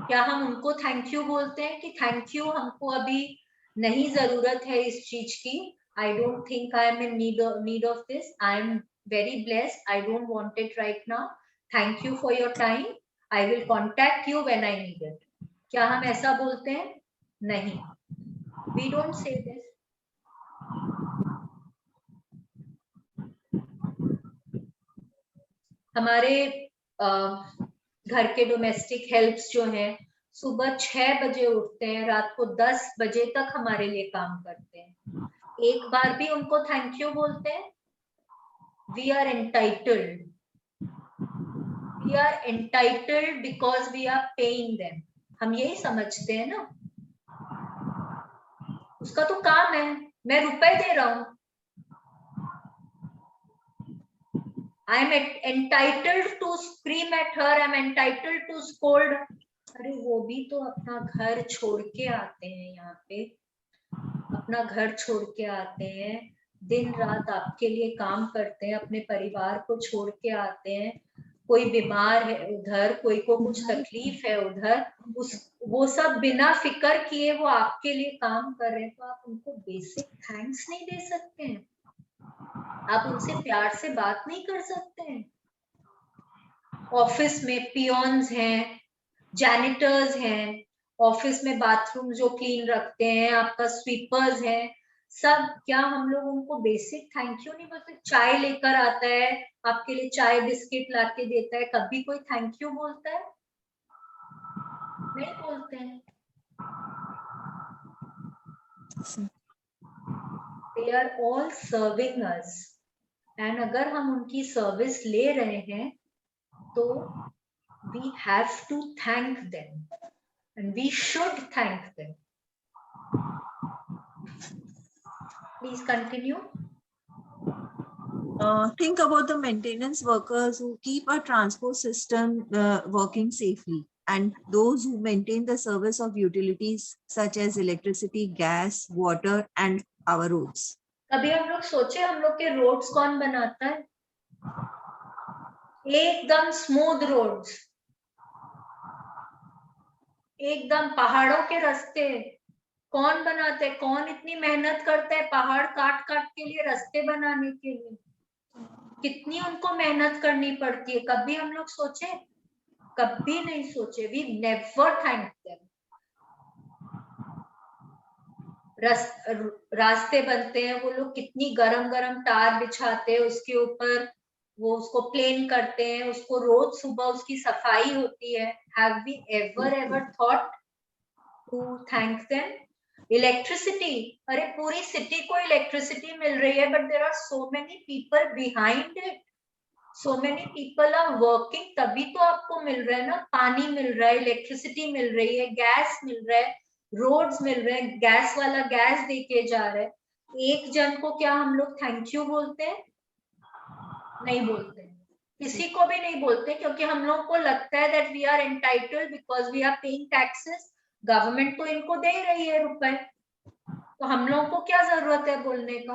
क्या हम उनको थैंक यू बोलते हैं कि थैंक यू, हमको अभी नहीं जरूरत है इस चीज की, I don't think I am in need of this, I am very blessed, I don't want it right now, thank you for your time, I will contact you when I need it. क्या हम ऐसा बोलते हैं? नहीं, we don't say this. हमारे घर के डोमेस्टिक हेल्प्स जो हैं सुबह 6 बजे उठते हैं, रात को 10 बजे तक हमारे लिए काम करते हैं. एक बार भी उनको थैंक यू बोलते हैं? We are entitled, we are entitled because we are paying them. हम यही समझते हैं ना, उसका तो काम है, मैं रुपए दे रहा हूं, I am entitled to scream at her, I am entitled to scold. अरे वो भी तो अपना घर छोड़ के आते हैं, यहाँ पे अपना घर छोड़ के आते हैं, दिन रात आपके लिए काम करते हैं, अपने परिवार को छोड़ के आते हैं. कोई बीमार है उधर, कोई को कुछ तकलीफ है उधर, वो सब बिना फिक्र किए वो आपके लिए काम कर रहे हैं. तो आप उनको बेसिक थैंक्स नहीं दे सकते हैं? आप उनसे प्यार से बात नहीं कर सकते हैं? ऑफिस में पियोन्स हैं, जैनिटर्स हैं, ऑफिस में बाथरूम जो क्लीन रखते हैं, आपका स्वीपर्स हैं, सब, क्या हम लोग उनको बेसिक थैंक यू नहीं बोलते? चाय लेकर आता है, आपके लिए चाय बिस्किट लाके देता है, कभी कोई थैंक यू बोलता है? नहीं बोलते हैं. They are all serving us. And अगर हम उनकी सर्विस ले रहे हैं तो we have to thank them and we should thank them. Please continue. Think about the maintenance workers who keep a transport system working safely, and those who maintain the service of utilities such as electricity, gas, water, and our roads. कभी हम लोग सोचे हम लोग के रोड्स कौन बनाता है? एकदम स्मूथ रोड्स, एकदम पहाड़ों के रास्ते कौन बनाते हैं? कौन इतनी मेहनत करता है पहाड़ काट काट के लिए रास्ते बनाने के लिए? कितनी उनको मेहनत करनी पड़ती है? कभी हम लोग सोचे? कभी नहीं सोचे. We never thank them. रास्ते बनते हैं, वो लोग कितनी गरम गरम टार बिछाते हैं, उसके ऊपर वो उसको प्लेन करते हैं, उसको रोज सुबह उसकी सफाई होती है. Have we ever thought to thank them? Electricity, अरे पूरी सिटी को इलेक्ट्रिसिटी मिल रही है, but there are so many people behind it, so many people are working, तभी तो आपको मिल रहा है ना. पानी मिल रहा है, इलेक्ट्रिसिटी मिल रही है, गैस मिल रहा है, रोड्स मिल रहे हैं, गैस वाला गैस देके जा रहा है. एक जन को क्या हम लोग थैंक यू बोलते हैं? नहीं बोलते हैं. किसी को भी नहीं बोलते, क्योंकि हम लोग को लगता है that we are entitled because we are paying taxes. Government तो इनको दे रही है रुपए, तो हम लोगों को क्या जरूरत है बोलने का?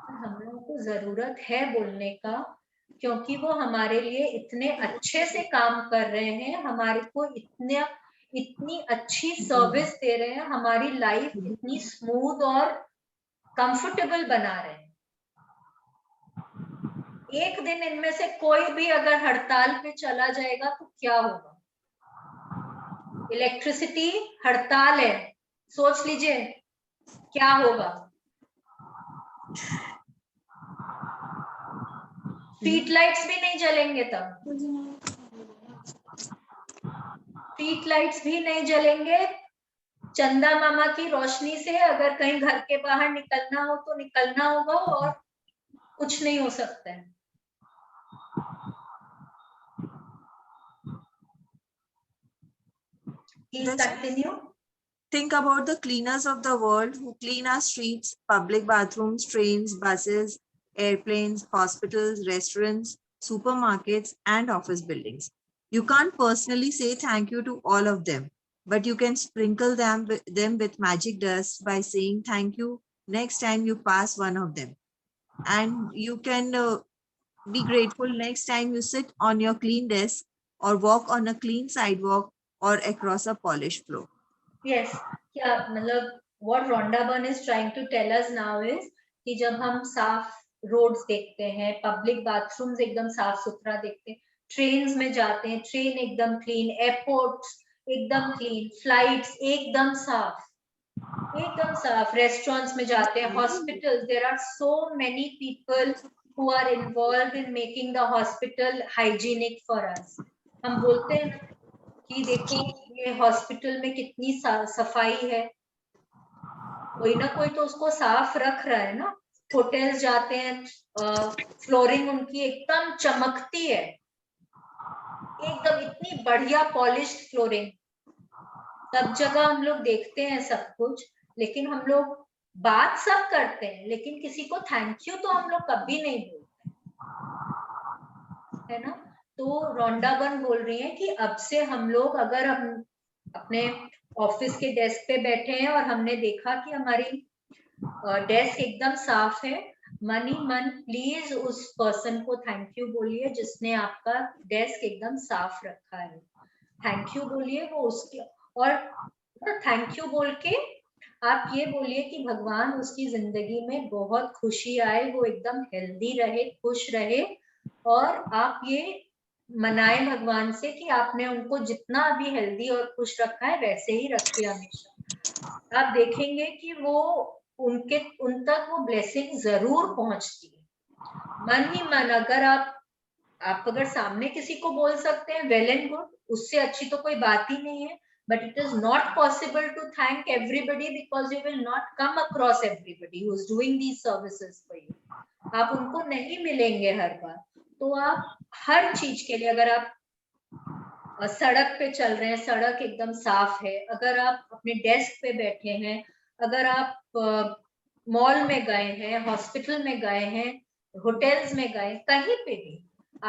हम लोगों को जरूरत है बोलने का, क्योंकि वो हमारे लिए इतने अच्छे से काम कर रहे हैं, हमारे को इतनी अच्छी सर्विस दे रहे हैं, हमारी लाइफ इतनी स्मूथ और कंफर्टेबल बना रहे हैं. एक दिन इनमें से कोई भी अगर हड़ताल पे चला जाएगा तो क्या होगा? इलेक्ट्रिसिटी हड़ताल है, सोच लीजिए क्या होगा. स्ट्रीट लाइट्स भी नहीं जलेंगे, तब स्ट्रीट लाइट्स भी नहीं जलेंगे. चंदा मामा की रोशनी से अगर कहीं घर के बाहर निकलना हो तो निकलना होगा, और कुछ नहीं हो सकता है। Please continue. Think about the cleaners of the world who clean our streets, public bathrooms, trains, buses, airplanes, hospitals, restaurants, supermarkets, and office buildings. You can't personally say thank you to all of them, but you can sprinkle them with magic dust by saying thank you next time you pass one of them. And you can be grateful next time you sit on your clean desk or walk on a clean sidewalk or across a polished floor. Yes, क्या मतलब what Rhonda Byrne is trying to tell us now is कि जब हम साफ रोड्स देखते हैं, पब्लिक बाथरूम्स एकदम साफ सुथरा देखते हैं, ट्रेन्स में जाते हैं, ट्रेन एकदम क्लीन, एयरपोर्ट्स एकदम क्लीन, फ्लाइट्स एकदम साफ, रेस्टोरेंट्स में जाते हैं, hospitals, there are so many people who are involved in making the hospital hygienic for us. हम बोलते हैं ना कि देखो ये हॉस्पिटल में कितनी सफाई है, कोई ना कोई तो उसको साफ रख रहा है ना। होटल्स जाते हैं, फ्लोरिंग उनकी एकदम चमकती है, एकदम इतनी बढ़िया पॉलिश्ड फ्लोरिंग, सब जगह हम लोग देखते हैं सब कुछ, लेकिन हम लोग बात सब करते हैं, लेकिन किसी को थैंक यू तो हम लोग कभी नहीं बोलते, है ना। तो रोंडा बर्न बोल रही है कि अब से हम लोग, अगर हम अपने ऑफिस के डेस्क पे बैठे हैं और हमने देखा कि हमारी डेस्क एकदम साफ है, मन ही मन प्लीज उस पर्सन को थैंक यू बोलिए जिसने आपका डेस्क एकदम साफ रखा है। थैंक यू बोलिए वो उसके, और थैंक यू बोल के आप ये बोलिए कि भगवान उसकी जिंदगी में बहुत खुशी आए, वो एकदम हेल्दी रहे, खुश रहे, और आप ये मनाए भगवान से कि आपने उनको जितना भी हेल्दी और खुश रखा है वैसे ही रखे हमेशा। आप देखेंगे कि वो उन तक वो ब्लेसिंग जरूर पहुंचती है। मन ही मन अगर आप अगर सामने किसी को बोल सकते हैं वेल एंड गुड, उससे अच्छी तो कोई बात ही नहीं है, but it is not possible to thank everybody because you will not come across everybody who is doing these services for you. आप उनको नहीं मिलेंगे हर बार, तो आप हर चीज के लिए, अगर आप सड़क पे चल रहे हैं, सड़क एकदम साफ है, अगर आप अपने डेस्क पे बैठे हैं, अगर आप मॉल में गए हैं, हॉस्पिटल में गए हैं, होटल्स में गए, कहीं पे भी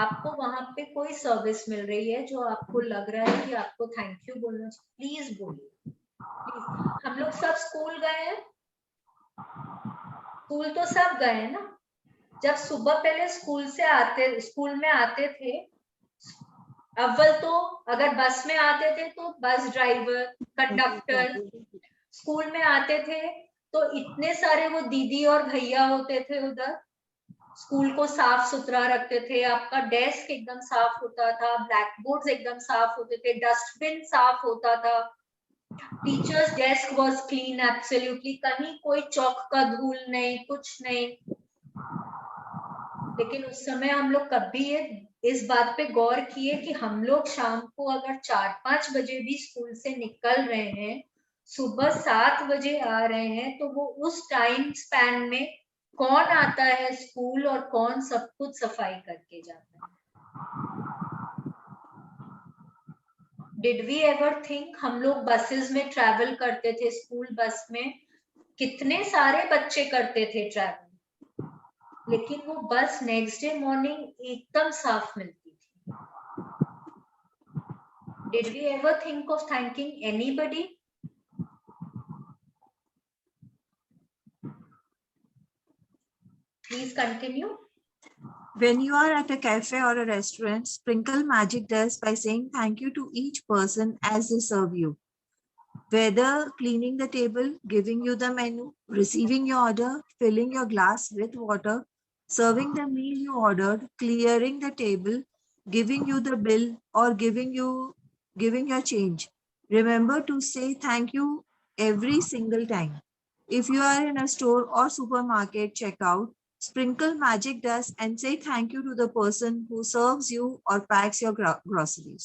आपको वहां पे कोई सर्विस मिल रही है जो आपको लग रहा है कि आपको थैंक यू बोलना चाहिए, प्लीज बोलिए, प्लीज। हम लोग सब स्कूल गए हैं, स्कूल तो सब गए हैं ना। जब सुबह पहले स्कूल में आते थे, अव्वल तो अगर बस में आते थे तो बस ड्राइवर, कंडक्टर, स्कूल में आते थे तो इतने सारे वो दीदी और भैया होते थे उधर, स्कूल को साफ सुथरा रखते थे, आपका डेस्क एकदम साफ होता था, ब्लैक बोर्ड्स एकदम साफ होते थे, डस्टबिन साफ होता था, teachers desk was clean absolutely, कहीं कोई चौक का धूल नहीं, कुछ नहीं। लेकिन उस समय हम लोग कभी इस बात पे गौर किए कि हम लोग शाम को अगर 4-5 बजे भी स्कूल से निकल रहे हैं, सुबह 7 बजे आ रहे हैं, तो वो उस टाइम स्पैन में कौन आता है स्कूल और कौन सब कुछ सफाई करके जाता है। डिड वी एवर थिंक, हम लोग बसेस में ट्रैवल करते थे, स्कूल बस में कितने सारे बच्चे करते थे ट्रैवल, लेकिन वो बस नेक्स्ट डे मॉर्निंग एकदम साफ मिलती थी। Did we ever think of thanking anybody? Please continue. When you are at a cafe or a restaurant, sprinkle magic dust by saying thank you to each person as they serve you. Whether cleaning the table, giving you the menu, receiving your order, filling your glass with water, serving the meal you ordered, clearing the table, giving you the bill, or giving your change. Remember to say thank you every single time. If you are in a store or supermarket checkout, sprinkle magic dust and say thank you to the person who serves you or packs your groceries.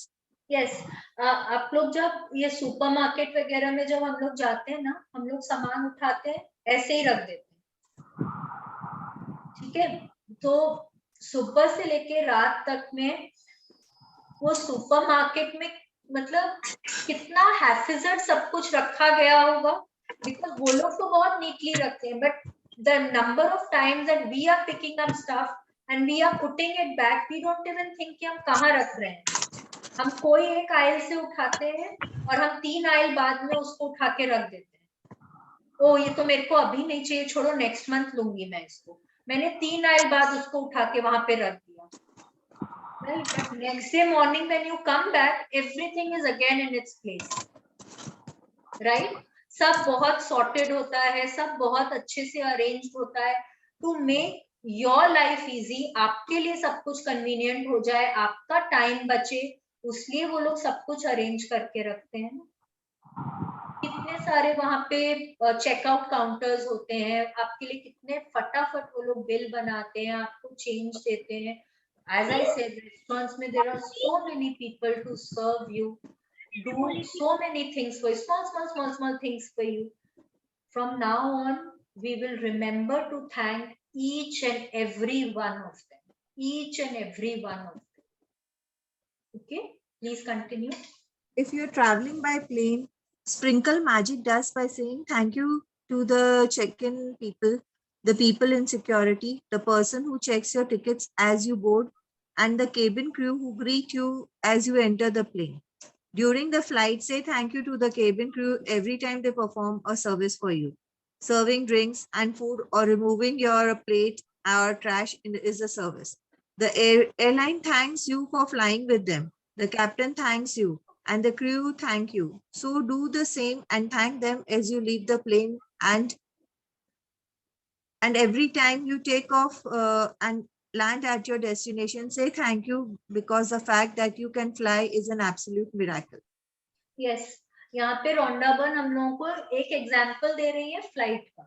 Yes, आप लोग जब ये सुपरमार्केट वगैरह में जब हम लोग जाते हैं ना, हम लोग सामान उठाते हैं ऐसे ही रख देते हैं, ठीक है, तो सुबह से लेके रात तक में वो सुपरमार्केट में मतलब कितना हैफिजर्ड सब कुछ रखा गया होगा, बिकॉज वो लोग तो बहुत नीटली रखते हैं, but the number of times that we are picking up stuff and we are putting it back, we don't even think कि हम कहाँ रख रहे हैं। हम कोई एक आयल से उठाते हैं और हम 3 आयल बाद में उसको उठा के रख देते हैं। ओ ये तो मेरे को अभी नहीं चाहिए, छोड़ो नेक्स्ट मंथ लूंगी मैं इसको। मैंने 3 आयल बाद उसको उठा के वहां पे रख दिया। Right, but next day morning when you come back, everything is again in its place. Right? सब बहुत sorted होता है, सब बहुत अच्छे से arranged होता है to make your life easy. आपके लिए सब कुछ convenient हो जाए, आपका time बचे, उसलिए वो लोग सब कुछ arrange करके रखते हैं। कितने सारे वहां पे चेकआउट काउंटर्स होते हैं, आपके लिए कितने फटाफट वो लोग बिल बनाते हैं, आपको चेंज देते हैं। As I said, restaurants में there are so many people to serve you, do so many things for you, small things for you. From now on, we will remember to thank each and every one of them. Each and every one of them. Okay, please continue. If you're traveling by plane, sprinkle magic dust by saying thank you to the check-in people, the people in security, the person who checks your tickets as you board, and the cabin crew who greet you as you enter the plane. During the flight, say thank you to the cabin crew every time they perform a service for you. Serving drinks and food or removing your plate or trash is a service. The airline thanks you for flying with them. The captain thanks you and the crew thank you. So do the same and thank them as you leave the plane, and every time you take off and land at your destination, say thank you, because the fact that you can fly is an absolute miracle. Yes, यहाँ पे रोंडाबन हम लोगों को एक एग्जाम्पल दे रही है फ्लाइट का।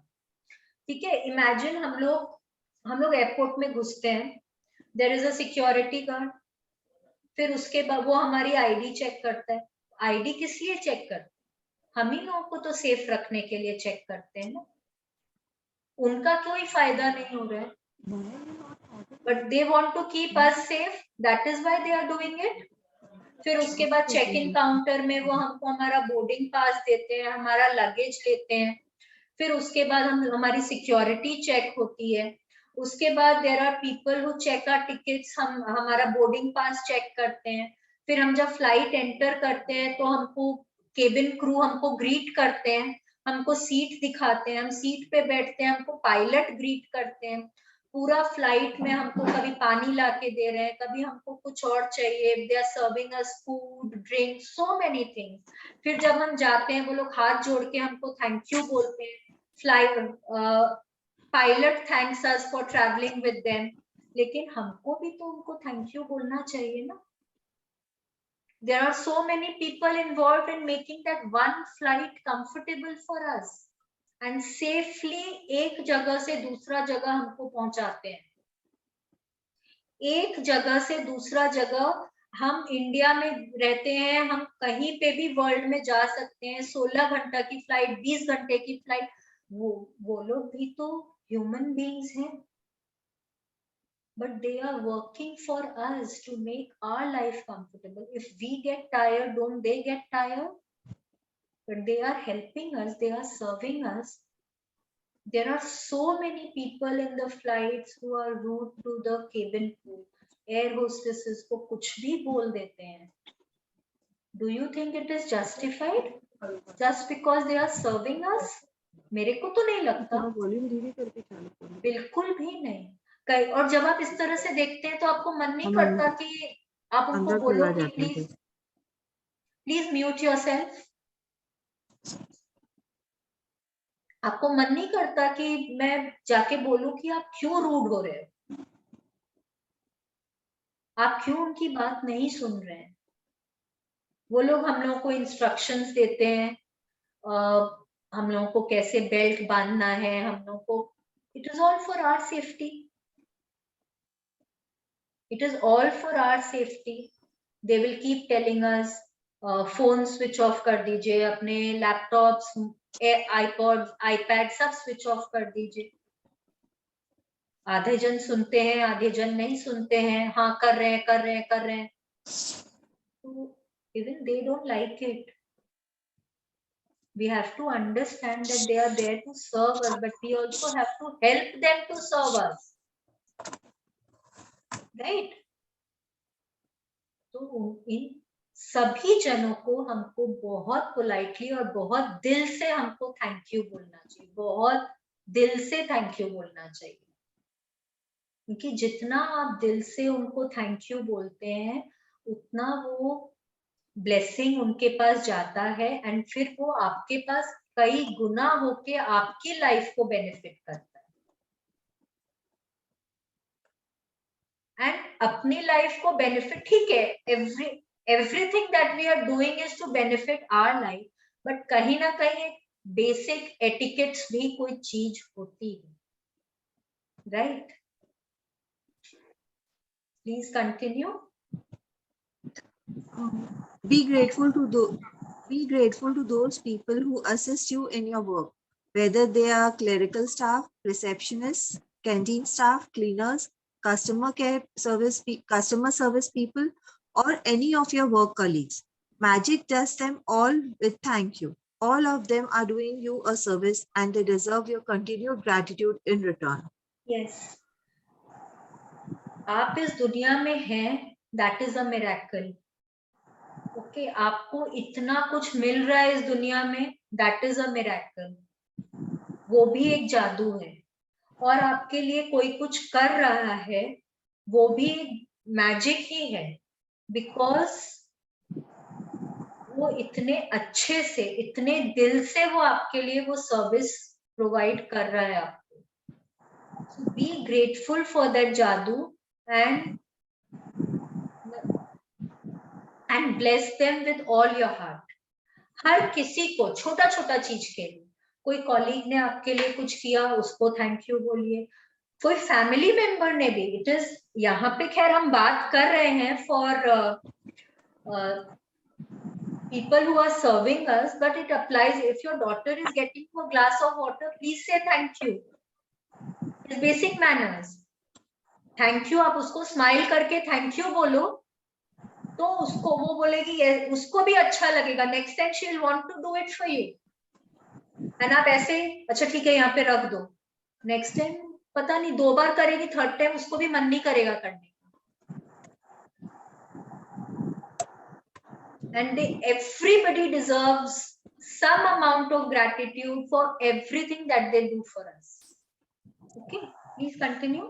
ठीक है, इमेजिन हम लोग एयरपोर्ट में घुसते हैं, there is a security guard, फिर उसके बाद वो हमारी आईडी चेक करता है। आईडी किस लिए चेक करता है? हम ही लोगों को तो सेफ रखने के लिए चेक करते हैं ना, उनका कोई फायदा नहीं हो रहा है, but they want to keep us safe, that is why they are doing it. फिर उसके बाद चेक इन काउंटर में वो हमको हमारा बोर्डिंग पास देते हैं, हमारा लगेज लेते हैं, फिर उसके बाद हमारी सिक्योरिटी चेक होती है, उसके बाद there are people who check our tickets, हम हमारा बोर्डिंग पास चेक करते हैं, फिर हम जब फ्लाइट एंटर करते हैं तो हमको केबिन क्रू हमको ग्रीट करते हैं, हमको सीट दिखाते हैं, हम सीट पे बैठते हैं, हमको पायलट ग्रीट करते हैं, पूरा फ्लाइट में हमको कभी पानी लाके दे रहे हैं, कभी हमको कुछ और चाहिए, they are serving us food drink, so many things. फिर जब हम जाते हैं वो लोग हाथ जोड़ के हमको थैंक यू बोलते हैं, pilot thanks us for travelling with them, लेकिन हमको भी तो उनको थैंक यू बोलना चाहिए ना। There are so many people involved in making that one flight comfortable for us and safely एक जगह से दूसरा जगह हमको पहुंचाते हैं। एक जगह से दूसरा जगह, हम इंडिया में रहते हैं, हम कहीं पे भी वर्ल्ड में जा सकते हैं, 16 घंटा की फ्लाइट, 20 घंटे की फ्लाइट, वो लोग भी तो ह्यूमन बीइंग्स हैं, but they are working for us to make our life comfortable. If we get tired, don't they get tired? But they are helping us, they are serving us. There are so many people in the flights who are rude to the cabin crew. Air hostesses को कुछ भी बोल देते हैं. Do you think it is justified? Just because they are serving us? मेरे को तो नहीं लगता, बिल्कुल भी नहीं। और जब आप इस तरह से देखते हैं तो आपको मन नहीं करता कि आप उनको बोलो कि प्लीज म्यूट योरसेल्फ। आपको मन नहीं करता कि मैं जाके बोलूं कि आप क्यों रूड हो रहे हो, आप क्यों उनकी बात नहीं सुन रहे हैं। वो लोग हम लोगों को इंस्ट्रक्शंस देते हैं, हम लोगों को कैसे बेल्ट बांधना है, हम लोगों को, it is all for our safety, it is all for our safety. They will keep telling us phone switch off कर दीजिए, अपने लैपटॉप्स, आईपॉड, आईपैड सब स्विच ऑफ कर दीजिए। आधे जन सुनते हैं, आधे जन नहीं सुनते हैं, हाँ कर रहे हैं कर रहे हैं कर रहे हैं, तो even they don't like it. We have to understand that they are there to serve us, but we also have to help them to serve us, right? तो इन सभी जनों को हमको बहुत पोलाइटली और बहुत दिल से हमको थैंक यू बोलना चाहिए, बहुत दिल से थैंक यू बोलना चाहिए, क्योंकि जितना आप दिल से उनको थैंक यू बोलते हैं उतना वो ब्लेसिंग उनके पास जाता है, एंड फिर वो आपके पास कई गुना होके आपकी लाइफ को बेनिफिट करता है, एंड अपनी लाइफ को बेनिफिट, ठीक है, everything that we are doing is to benefit our life, but कहीं ना कहीं बेसिक एटिकेट्स भी कोई चीज होती है, right? Please continue. Be grateful to those people who assist you in your work, whether they are clerical staff, receptionists, canteen staff, cleaners, customer service people, or any of your work colleagues. Magic does them all with thank you. All of them are doing you a service and they deserve your continued gratitude in return. Yes. आप इस दुनिया में हैं, that is a miracle. Okay, आपको इतना कुछ मिल रहा है इस दुनिया में, दैट इज अ मिरेकल, वो भी एक जादू है, और आपके लिए कोई कुछ कर रहा है वो भी मैजिक ही है, बिकॉज वो इतने अच्छे से, इतने दिल से वो आपके लिए वो सर्विस प्रोवाइड कर रहा है आपको. बी ग्रेटफुल फॉर दैट जादू and bless them with all your heart. हर किसी को छोटा छोटा चीज के लिए, कोई कॉलीग ने आपके लिए कुछ किया उसको थैंक यू बोलिए, कोई फैमिली मेंबर ने भी, इट इज, यहाँ पे खैर हम बात कर रहे हैं for people who are serving us, but it applies if your daughter is getting you a glass of water, please say thank you. It's basic manners. Thank you, आप उसको स्माइल करके थैंक यू बोलो तो उसको, वो बोलेगी, उसको भी अच्छा लगेगा, next time she will want to do it for you. And आप ऐसे, अच्छा ठीक है यहाँ पे रख दो, नेक्स्ट टाइम पता नहीं 2 बार करेगी, थर्ड टाइम उसको भी मन नहीं करेगा करने का. And everybody deserves some amount of gratitude for everything that they do for us. Okay, please continue.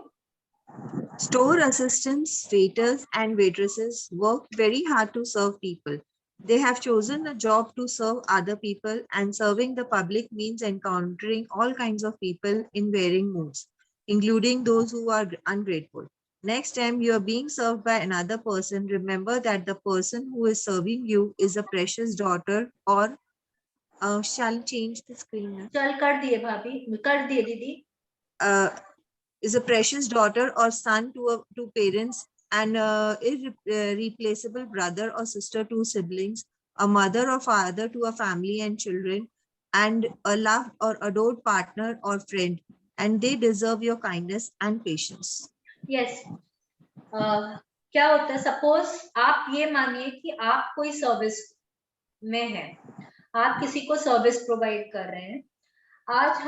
Store assistants, waiters, and waitresses work very hard to serve people. They have chosen a job to serve other people, and serving the public means encountering all kinds of people in varying moods, including those who are ungrateful. Next time you are being served by another person, remember that the person who is serving you is a precious daughter, or shall change the screen? चल कर दिए भाभी, कर दिए दीदी. Is a precious daughter or son to parents, and irreplaceable brother or sister to siblings, a mother or father to a family and children, and a loved or adored partner or friend, and they deserve your kindness and patience. Yes. क्या होता है, सपोज आप ये मानिए कि आप कोई सर्विस में हैं, आप किसी को सर्विस प्रोवाइड कर रहे हैं, आज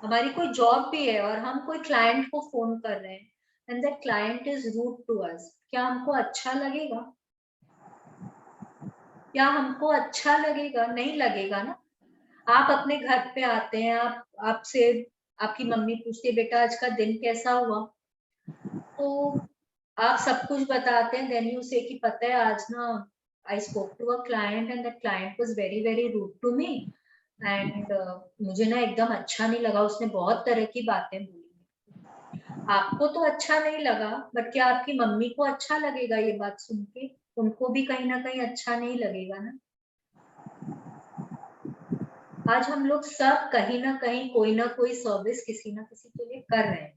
हमारी कोई जॉब भी है और हम कोई क्लाइंट को फोन कर रहे हैं and that client is rude to us, क्या हमको अच्छा लगेगा? क्या हमको अच्छा लगेगा? नहीं लगेगा ना. आप अपने घर पे आते हैं, आपसे आपकी मम्मी पूछती है बेटा आज का दिन कैसा हुआ, तो आप सब कुछ बताते हैं, देन यू से कि पता है आज ना I spoke to a client and that client was very very rude to me, and मुझे ना एकदम अच्छा नहीं लगा, उसने बहुत तरह की बातें बोली. आपको तो अच्छा नहीं लगा, बट क्या आपकी मम्मी को अच्छा लगेगा ये बात सुन के? उनको भी कहीं ना कहीं अच्छा नहीं लगेगा ना. आज हम लोग सब कहीं ना कहीं कोई ना कोई सर्विस किसी ना किसी के लिए कर रहे हैं.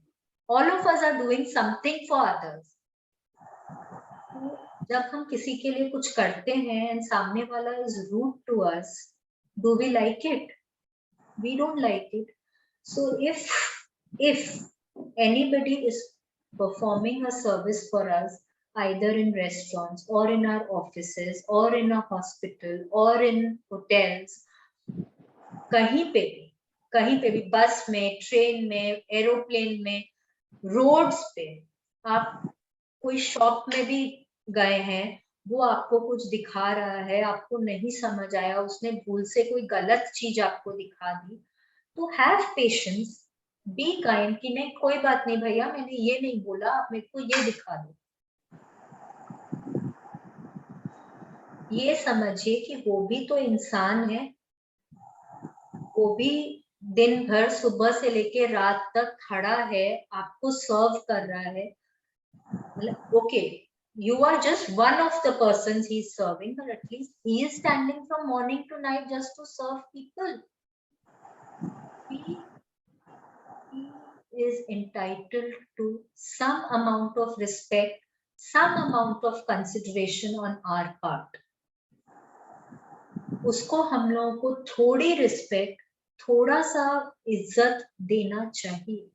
All of us are doing something for others. जब हम किसी के लिए कुछ करते हैं एंड सामने वाला is rude to us, do we like it? We don't like it. So if anybody is performing a service for us, either in restaurants or in our offices or in a hospital or in hotels, कहीं पे भी बस में, ट्रेन में, एरोप्लेन में, रोड्स पे, आप कोई शॉप में भी गए हैं, वो आपको कुछ दिखा रहा है, आपको नहीं समझ आया, उसने भूल से कोई गलत चीज आपको दिखा दी, तो हैव पेशेंस, बी काइंड कि नहीं कोई बात नहीं भैया, मैंने ये नहीं बोला, आप मेरे को ये दिखा दो। ये समझिए कि वो भी तो इंसान है, वो भी दिन भर सुबह से लेके रात तक खड़ा है, आपको सर्व कर रहा है। Okay, you are just one of the persons he is serving, but at least he is standing from morning to night just to serve people. He is entitled to some amount of respect, some amount of consideration on our part. उसको हम लोगों को थोड़ी रिस्पेक्ट, थोड़ा सा इज्जत देना चाहिए।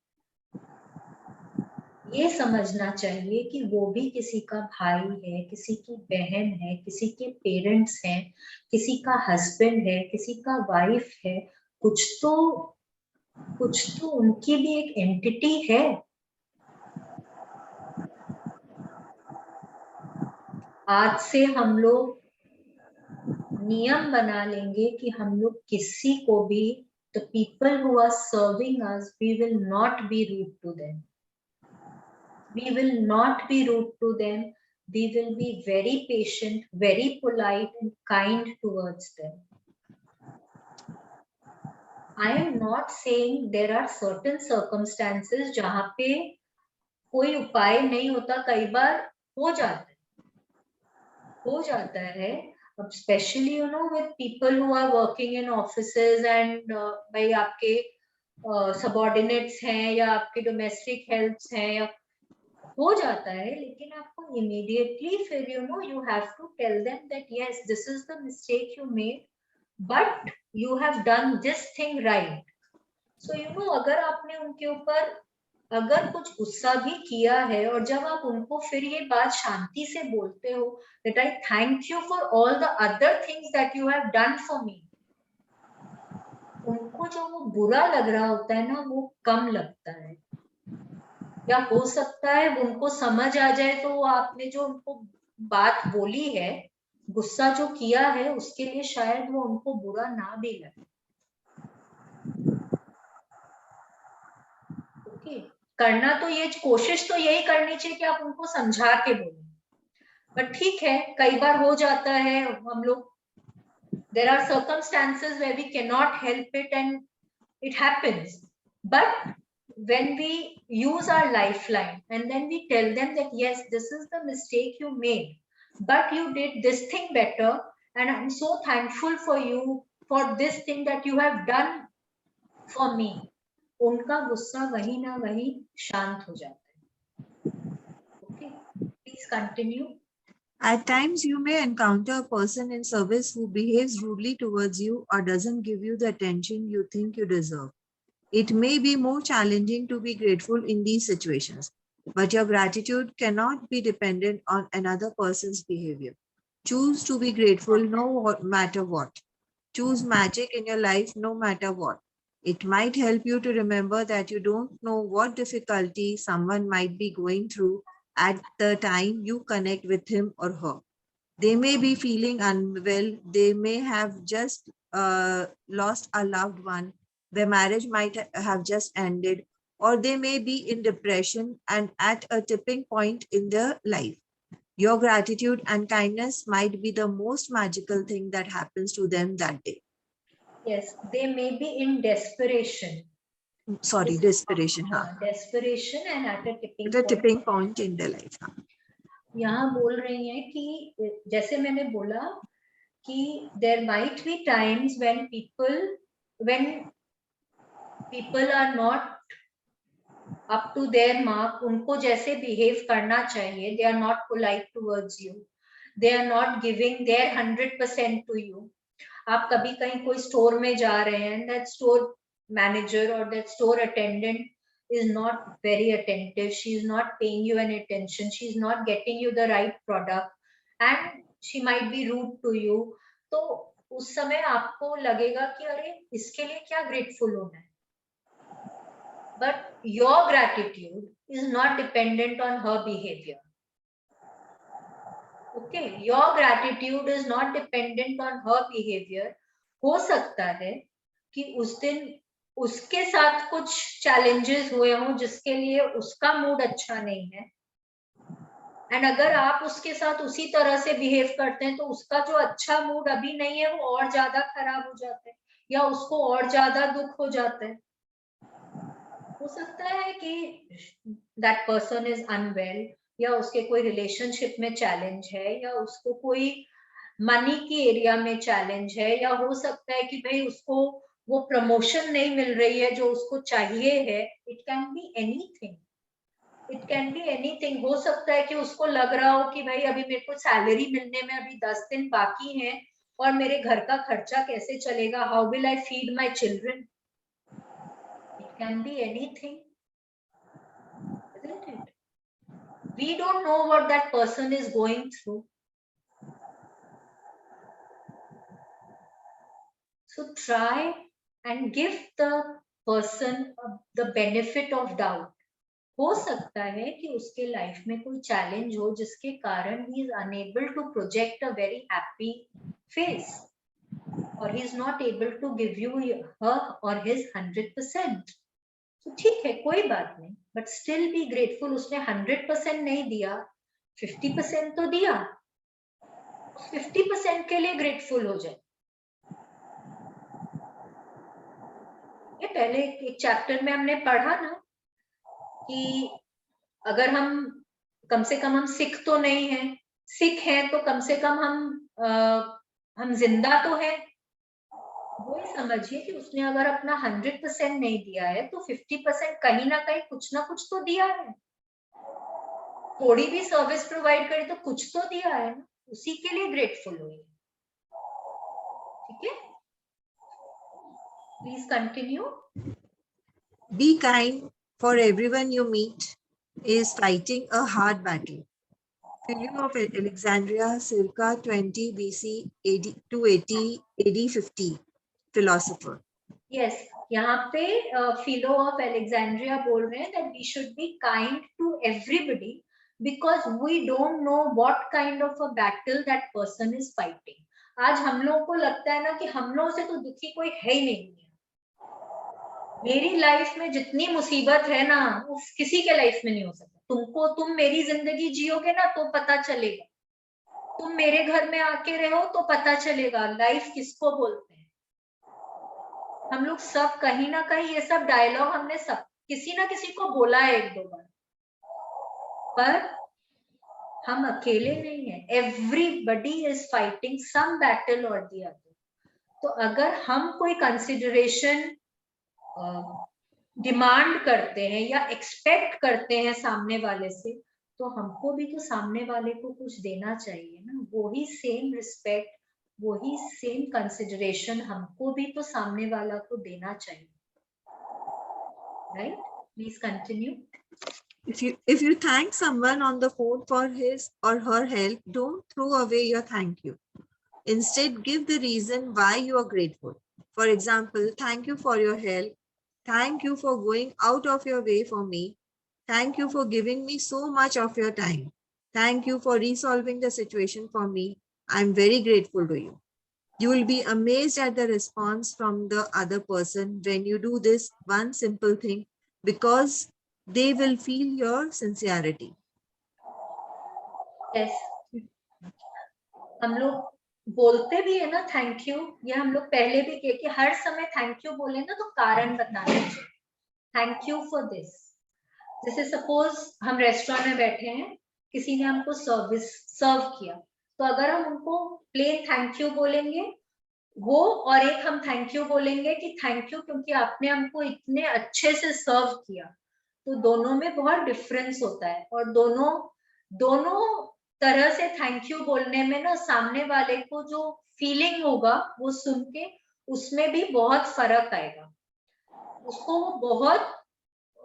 ये समझना चाहिए कि वो भी किसी का भाई है, किसी की बहन है, किसी के पेरेंट्स हैं, किसी का हस्बैंड है, किसी का वाइफ है, कुछ तो उनकी भी एक एंटिटी है। आज से हम लोग नियम बना लेंगे कि हम लोग किसी को भी, the people who are serving us, we will not be rude to them. We will not be rude to them. We will be very patient, very polite and kind towards them. I am not saying there are certain circumstances जहाँ पे कोई उपाय नहीं होता, कई बार हो जाता है, especially you know with people who are working in offices and भाई आपके subordinates हैं या आपके domestic helps हैं, या हो जाता है, लेकिन आपको immediately फिर you have to tell them that yes, this is the mistake you made, but you have done this thing right. So अगर आपने उनके ऊपर अगर कुछ गुस्सा भी किया है और जब आप उनको फिर ये बात शांति से बोलते हो that I thank you for all the other things that you have done for me, उनको जो वो बुरा लग रहा होता है ना, वो कम लगता है, या हो सकता है उनको समझ आ जाए तो आपने जो उनको बात बोली है, गुस्सा जो किया है, उसके लिए शायद वो उनको बुरा ना भी लगे। ओके, करना तो ये कोशिश तो यही करनी चाहिए कि आप उनको समझा के बोलें, पर ठीक है कई बार हो जाता है, हम लोग there are circumstances where we cannot help it and it happens, but when we use our lifeline and then we tell them that yes, this is the mistake you made, but you did this thing better and I'm so thankful for you for this thing that you have done for me, उनका गुस्सा वहीं ना वहीं शांत हो जाता है। Okay, please continue. At times, you may encounter a person in service who behaves rudely towards you or doesn't give you the attention you think you deserve. It may be more challenging to be grateful in these situations, but your gratitude cannot be dependent on another person's behavior. Choose to be grateful no matter what. Choose magic in your life no matter what. It might help you to remember that you don't know what difficulty someone might be going through at the time you connect with him or her. They may be feeling unwell. They may have just lost a loved one. Their marriage might have just ended, or they may be in depression and at a tipping point in their life. Your gratitude and kindness might be the most magical thing that happens to them that day. Yes, they may be in desperation. Sorry, desperation. Desperation and at a tipping point in their life. यहाँ बोल रही हैं कि जैसे मैंने बोला कि there might be times when people are not up to their mark, उनको जैसे behave करना चाहिए, they are not polite towards you, they are not giving their 100% to you. आप कभी कहीं कोई स्टोर में जा रहे हैं, that store manager or that store attendant is not very attentive, she is not paying you any attention, she is not getting you the right product, and she might be rude to you, तो उस समय आपको लगेगा कि अरे इसके लिए क्या ग्रेटफुल होना है. But your gratitude is not dependent on her behavior. Okay, your gratitude is not dependent on her behavior. हो सकता है कि उस दिन उसके साथ कुछ challenges हुए हों जिसके लिए उसका मूड अच्छा नहीं है, एंड अगर आप उसके साथ उसी तरह से बिहेव करते हैं तो उसका जो अच्छा मूड अभी नहीं है वो और ज्यादा खराब हो जाता है, या उसको और ज्यादा दुख हो जाता है. हो सकता है कि that person is unwell, या उसके कोई रिलेशनशिप में चैलेंज है, या उसको कोई मनी की एरिया में चैलेंज है, या हो सकता है कि भाई उसको वो प्रमोशन नहीं मिल रही है जो उसको चाहिए है. It can be anything, it can be anything. हो सकता है कि उसको लग रहा हो कि भाई अभी मेरे को सैलरी मिलने में अभी 10 दिन बाकी हैं और मेरे घर का खर्चा कैसे चलेगा, how will I feed my children. It can be anything, isn't it? We don't know what that person is going through. So try and give the person the benefit of doubt. हो सकता है कि उसके लाइफ में कोई चैलेंज हो जिसके कारण he is unable to project a very happy face, or he is not able to give you her or his 100%. तो ठीक है, कोई बात नहीं, बट स्टिल बी ग्रेटफुल. उसने 100% नहीं दिया, 50% तो दिया, 50% के लिए ग्रेटफुल हो जाए. ये पहले एक चैप्टर में हमने पढ़ा ना कि अगर हम कम से कम हम सिख तो नहीं है, सिख हैं तो कम से कम हम जिंदा तो है. वो ही समझिए कि उसने अगर अपना 100% नहीं दिया है तो 50% कहीं ना कहीं कुछ ना कुछ तो दिया है. थोड़ी भी सर्विस प्रोवाइड करी तो कुछ तो दिया है ना, उसी के लिए ग्रेटफुल हुई. ठीक है, please continue. Be kind, for everyone you meet is fighting a hard battle. Philo of Alexandria, circa 20 BC AD to 80 AD 50, philosopher. Yes, यहाँ पे फिलो ऑफ एलेक्जेंड्रिया बोल रहे हैं that we should be kind to everybody because we don't know what kind of a battle that person is fighting. आज हम लोगों को लगता है ना कि हम लोगों से तो दुखी कोई है ही नहीं. मेरी लाइफ में जितनी मुसीबत है ना वो किसी के लाइफ में नहीं हो सकता. तुमको, तुम मेरी जिंदगी जियोगे ना तो पता चलेगा, तुम मेरे घर में आके रहो तो पता चलेगा लाइफ किसको बोलते हैं. हम लोग सब कहीं ना कहीं ये सब डायलॉग हमने सब किसी ना किसी को बोला है 1-2 बार, पर हम अकेले नहीं है. Everybody is fighting some battle or the other. तो अगर हम कोई कंसिडरेशन डिमांड करते हैं या एक्सपेक्ट करते हैं सामने वाले से, तो हमको भी तो सामने वाले को कुछ देना चाहिए ना. वही सेम रिस्पेक्ट, वही सेम कंसिडरेशन हमको भी तो सामने वाला को देना चाहिए. Right, please continue. If you thank someone on the phone for his or her help, don't throw away your thank you. Instead, give the reason why you are grateful. For example, thank you for your help. Thank you for going out of your way for me. Thank you for giving me so much of your time. Thank you for resolving the situation for me. I'm very grateful to you. You will be amazed at the response from the other person when you do this one simple thing, because they will feel your sincerity. Yes. हम लोग बोलते भी है ना थैंक यू, ये हम लोग पहले भी किए कि हर समय थैंक यू बोले ना तो कारण बताना चाहिए. Thank you for this. जैसे सपोज हम रेस्टोरेंट में बैठे हैं, किसी ने हमको सर्व किया, तो अगर हम उनको प्लेन थैंक यू बोलेंगे वो, और एक हम थैंक यू बोलेंगे कि थैंक यू क्योंकि आपने हमको इतने अच्छे से सर्व किया, तो दोनों में बहुत डिफरेंस होता है. और दोनों तरह से थैंक यू बोलने में ना सामने वाले को जो फीलिंग होगा वो सुन के उसमें भी बहुत फर्क आएगा. उसको वो बहुत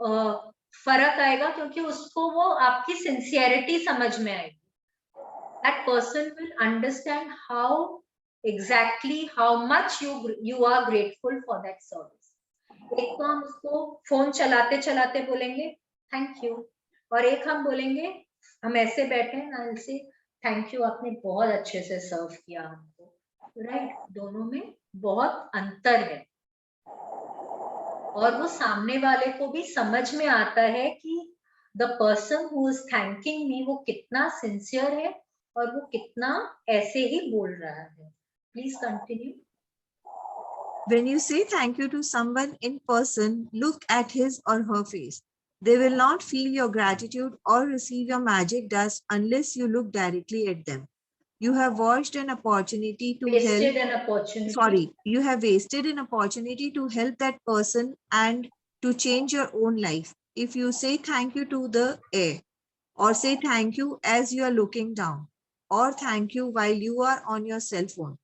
फर्क आएगा, क्योंकि उसको वो आपकी सिंसियरिटी समझ में आएगी. That person will understand how much you are grateful for that service. एक तो हम उसको फोन चलाते चलाते बोलेंगे थैंक यू, और एक हम बोलेंगे, हम ऐसे बैठे हैं ना, से थैंक यू, आपने बहुत अच्छे से सर्व किया हमको. राइट, दोनों में बहुत अंतर है, और वो सामने वाले को भी समझ में आता है कि the person who is thanking मी वो कितना सिंसियर है और वो कितना ऐसे ही बोल रहा है. Please continue. When you say thank you to someone in person, look at his or her face. They will not feel your gratitude or receive your magic dust unless you look directly at them. You have wasted an opportunity to Wasted help. an opportunity. Sorry, you have wasted an opportunity to help that person and to change your own life. If you say thank you to the air, or say thank you as you are looking down, or thank you while you are on your cell phone,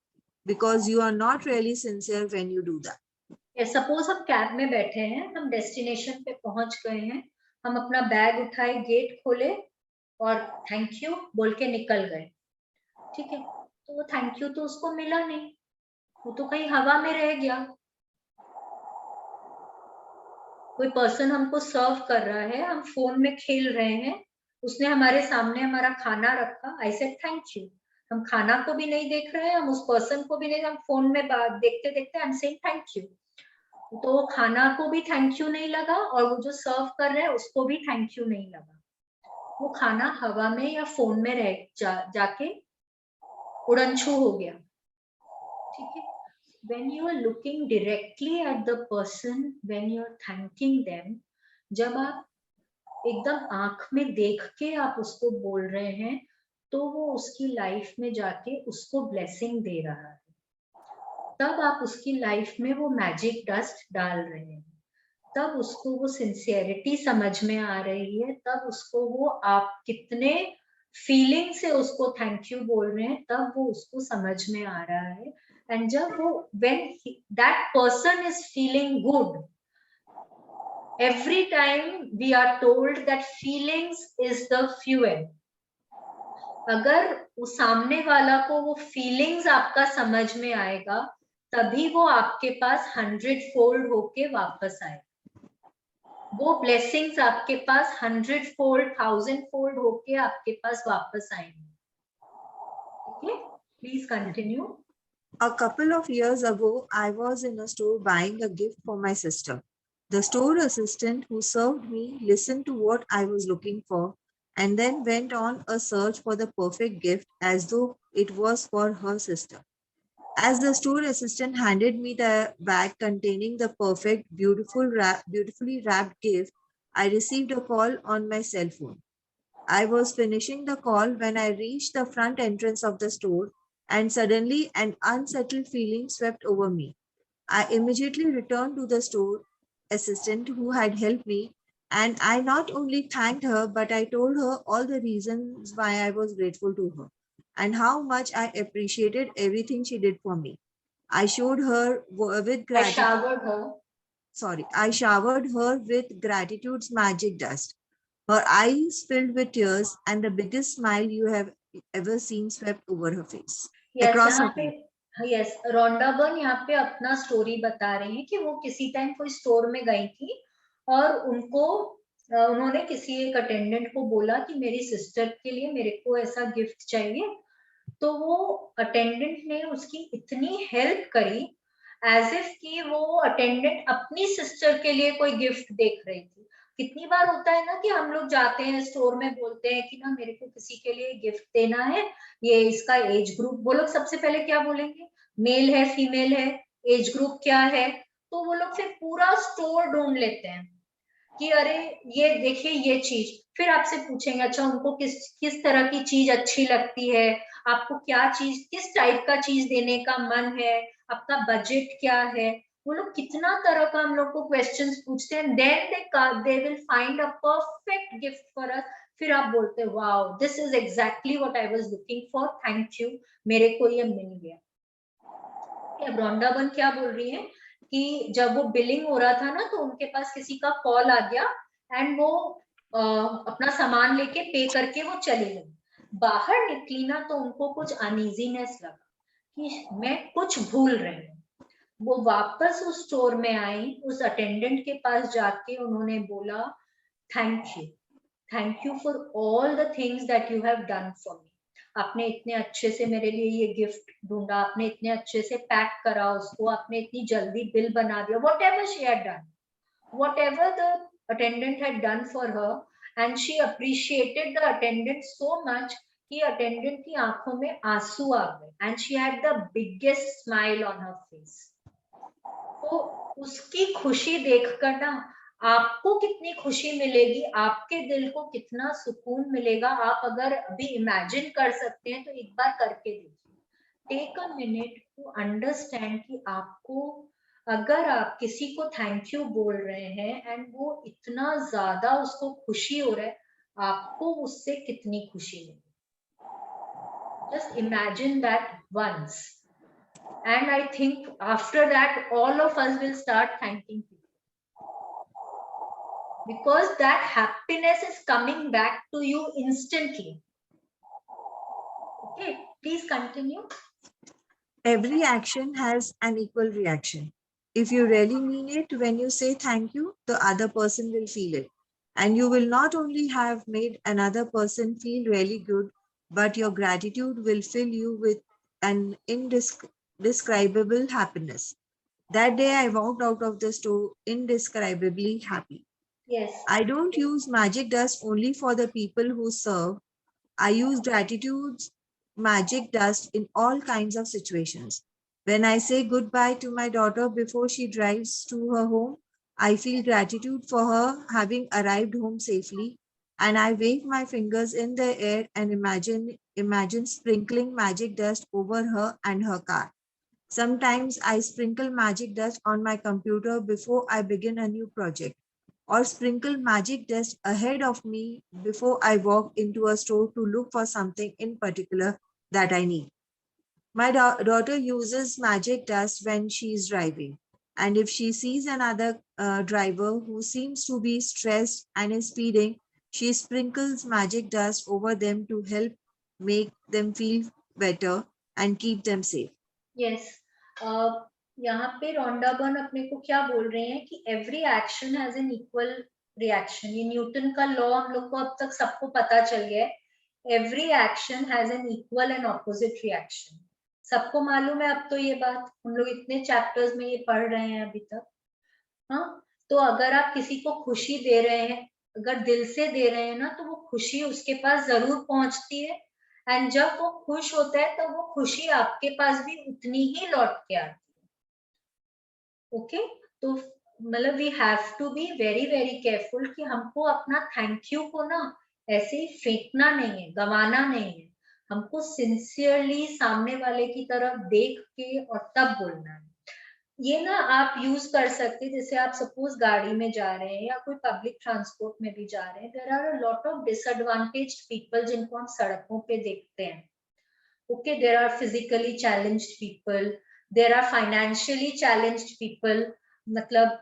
because you are not really sincere when you do that. Suppose हम कैब में बैठे हैं, हम डेस्टिनेशन पे पहुंच गए हैं, हम अपना बैग उठाए, गेट खोले और थैंक यू बोल के निकल गए. ठीक है, तो वो थैंक यू तो उसको मिला नहीं, वो तो कहीं हवा में रह गया. कोई पर्सन हमको सर्व कर रहा है, हम फोन में खेल रहे हैं, उसने हमारे सामने हमारा खाना रखा, आई सेड थैंक यू. हम खाना को भी नहीं देख रहे हैं, हम उस पर्सन को भी नहीं, हम फोन में देखते देखते I am saying thank you. तो खाना को भी थैंक यू नहीं लगा और वो जो सर्व कर रहे हैं उसको भी थैंक यू नहीं लगा. वो खाना हवा में या फोन में रह जाके उड़नछू हो गया. ठीक है. When you are looking directly at the person, when you are thanking them, जब आप एकदम आंख में देख के आप उसको बोल रहे हैं, तो वो उसकी लाइफ में जाके उसको ब्लेसिंग दे रहा है. तब आप उसकी लाइफ में वो मैजिक डस्ट डाल रहे हैं, तब उसको वो सिंसियरिटी समझ में आ रही है, तब उसको वो आप कितने फीलिंग से उसको थैंक यू बोल रहे हैं, तब वो उसको समझ में आ रहा है. एंड जब वो when that person is feeling good, every time we are told that feelings is the fuel. अगर उस सामने वाला को वो फीलिंग्स आपका समझ में आएगा, तभी वो आपके पास 100-fold होके वापस आए. वो ब्लेसिंग्स आपके पास 100-fold 1000-fold होके आपके पास वापस आएंगे. Okay, please continue. A couple of years ago, I was in a store buying a gift for my sister. The store assistant who served me listened to what I was looking for and then went on a search for the perfect gift as though it was for her sister. As the store assistant handed me the bag containing the perfect, beautifully wrapped gift, I received a call on my cell phone. I was finishing the call when I reached the front entrance of the store, and suddenly an unsettled feeling swept over me. I immediately returned to the store assistant who had helped me, and I not only thanked her, but I told her all the reasons why I was grateful to her and how much I appreciated everything she did for me. I showed her with gratitude. I showered her with gratitude's magic dust. Her eyes filled with tears, and the biggest smile you have ever seen swept over her face. Yes, yes, Rhonda Byrne यहाँ पे अपना स्टोरी बता रहे हैं कि वो किसी टाइम कोई स्टोर में गई थी और उन्होंने किसी एक अटेंडेंट को बोला कि मेरी सिस्टर के लिए मेरे को ऐसा गिफ्ट चाहिए. तो वो अटेंडेंट ने उसकी इतनी हेल्प करी एज इफ कि वो अटेंडेंट अपनी सिस्टर के लिए कोई गिफ्ट देख रही थी. कितनी बार होता है ना कि हम लोग जाते हैं स्टोर में, बोलते हैं कि ना मेरे को किसी के लिए गिफ्ट देना है, ये इसका एज ग्रुप, वो लोग सबसे पहले क्या बोलेंगे, मेल है फीमेल है, एज ग्रुप क्या है, तो वो लोग फिर पूरा स्टोर ढूंढ लेते हैं कि अरे ये देखिए ये चीज, फिर आपसे पूछेंगे अच्छा उनको किस तरह की चीज अच्छी लगती है, आपको क्या चीज, किस टाइप का चीज देने का मन है, आपका बजट क्या है, वो लोग कितना तरह का हम लोग को क्वेश्चंस पूछते हैं. Then they will find a perfect gift for us. फिर आप बोलते हैं wow, this is exactly what I was looking for, thank you, मेरे को ये मिल गया. अब रोंडाबर्न क्या बोल रही है कि जब वो बिलिंग हो रहा था ना, तो उनके पास किसी का कॉल आ गया एंड वो अपना सामान लेके पे करके वो चली गई। बाहर निकली ना तो उनको कुछ अनईजीनेस लगा कि मैं कुछ भूल रही हूँ। वो वापस उस स्टोर में आई, उस अटेंडेंट के पास जाके उन्होंने बोला thank you for all the things that you have done for me. आपने इतने अच्छे से मेरे लिए ये गिफ्ट ढूंढा, आपने इतने अच्छे से पैक करा उसको, आपने इतनी जल्दी बिल बना दिया, what ever she had done, whatever the attendant had done for her, and she appreciated the attendant so much कि attendant की आंखों में आंसू आ गए, and she had the biggest smile on her face. तो उसकी खुशी देखकर ना आपको कितनी खुशी मिलेगी, आपके दिल को कितना सुकून मिलेगा, आप अगर अभी इमेजिन कर सकते हैं तो एक बार करके देखिए। Take a minute to understand कि आपको अगर आप किसी को थैंक यू बोल रहे हैं एंड वो इतना ज्यादा उसको खुशी हो रहा है, आपको उससे कितनी खुशी मिलेगी। Just imagine that once, and I think after that all of us will start thanking people, because that happiness is coming back to you instantly. Okay, please continue. Every action has an equal reaction. If you really mean it when you say thank you, the other person will feel it. And you will not only have made another person feel really good, but your gratitude will fill you with an indescribable happiness. That day I walked out of the store indescribably happy. Yes. I don't use magic dust only for the people who serve. I use gratitude's magic dust in all kinds of situations. When I say goodbye to my daughter before she drives to her home, I feel gratitude for her having arrived home safely, and I wave my fingers in the air and imagine sprinkling magic dust over her and her car. Sometimes I sprinkle magic dust on my computer before I begin a new project, or sprinkle magic dust ahead of me before I walk into a store to look for something in particular that I need. My daughter uses magic dust when she is driving, and if she sees another driver who seems to be stressed and is speeding, she sprinkles magic dust over them to help make them feel better and keep them safe. Yes. यहाँ पे रोंडा बर्न अपने को क्या बोल रहे हैं कि every action has an equal reaction. ये न्यूटन का लॉ हम लोग को अब तक सबको पता चल गया है। Every action has an equal and opposite reaction. सबको मालूम है अब तो ये बात, हम लोग इतने चैप्टर्स में ये पढ़ रहे हैं अभी तक। हाँ, तो अगर आप किसी को खुशी दे रहे हैं, अगर दिल से दे रहे हैं ना, तो वो खुशी उसके पास जरूर पहुंचती है, एंड जब वो खुश होता है तो वो खुशी आपके पास भी उतनी ही लौट के आती है। ओके, तो मतलब we have to be very very careful कि हमको अपना थैंक यू को ना ऐसे ही फेंकना नहीं है, गंवाना नहीं है। हमको सिंसियरली सामने वाले की तरफ देख के और तब बोलना है। ये ना आप यूज कर सकते हैं, जैसे आप सपोज गाड़ी में जा रहे हैं या कोई पब्लिक ट्रांसपोर्ट में भी जा रहे हैं, there are a lot of disadvantaged people जिनको हम सड़कों पे देखते हैं। Okay, there are physically challenged people, there are financially challenged people, मतलब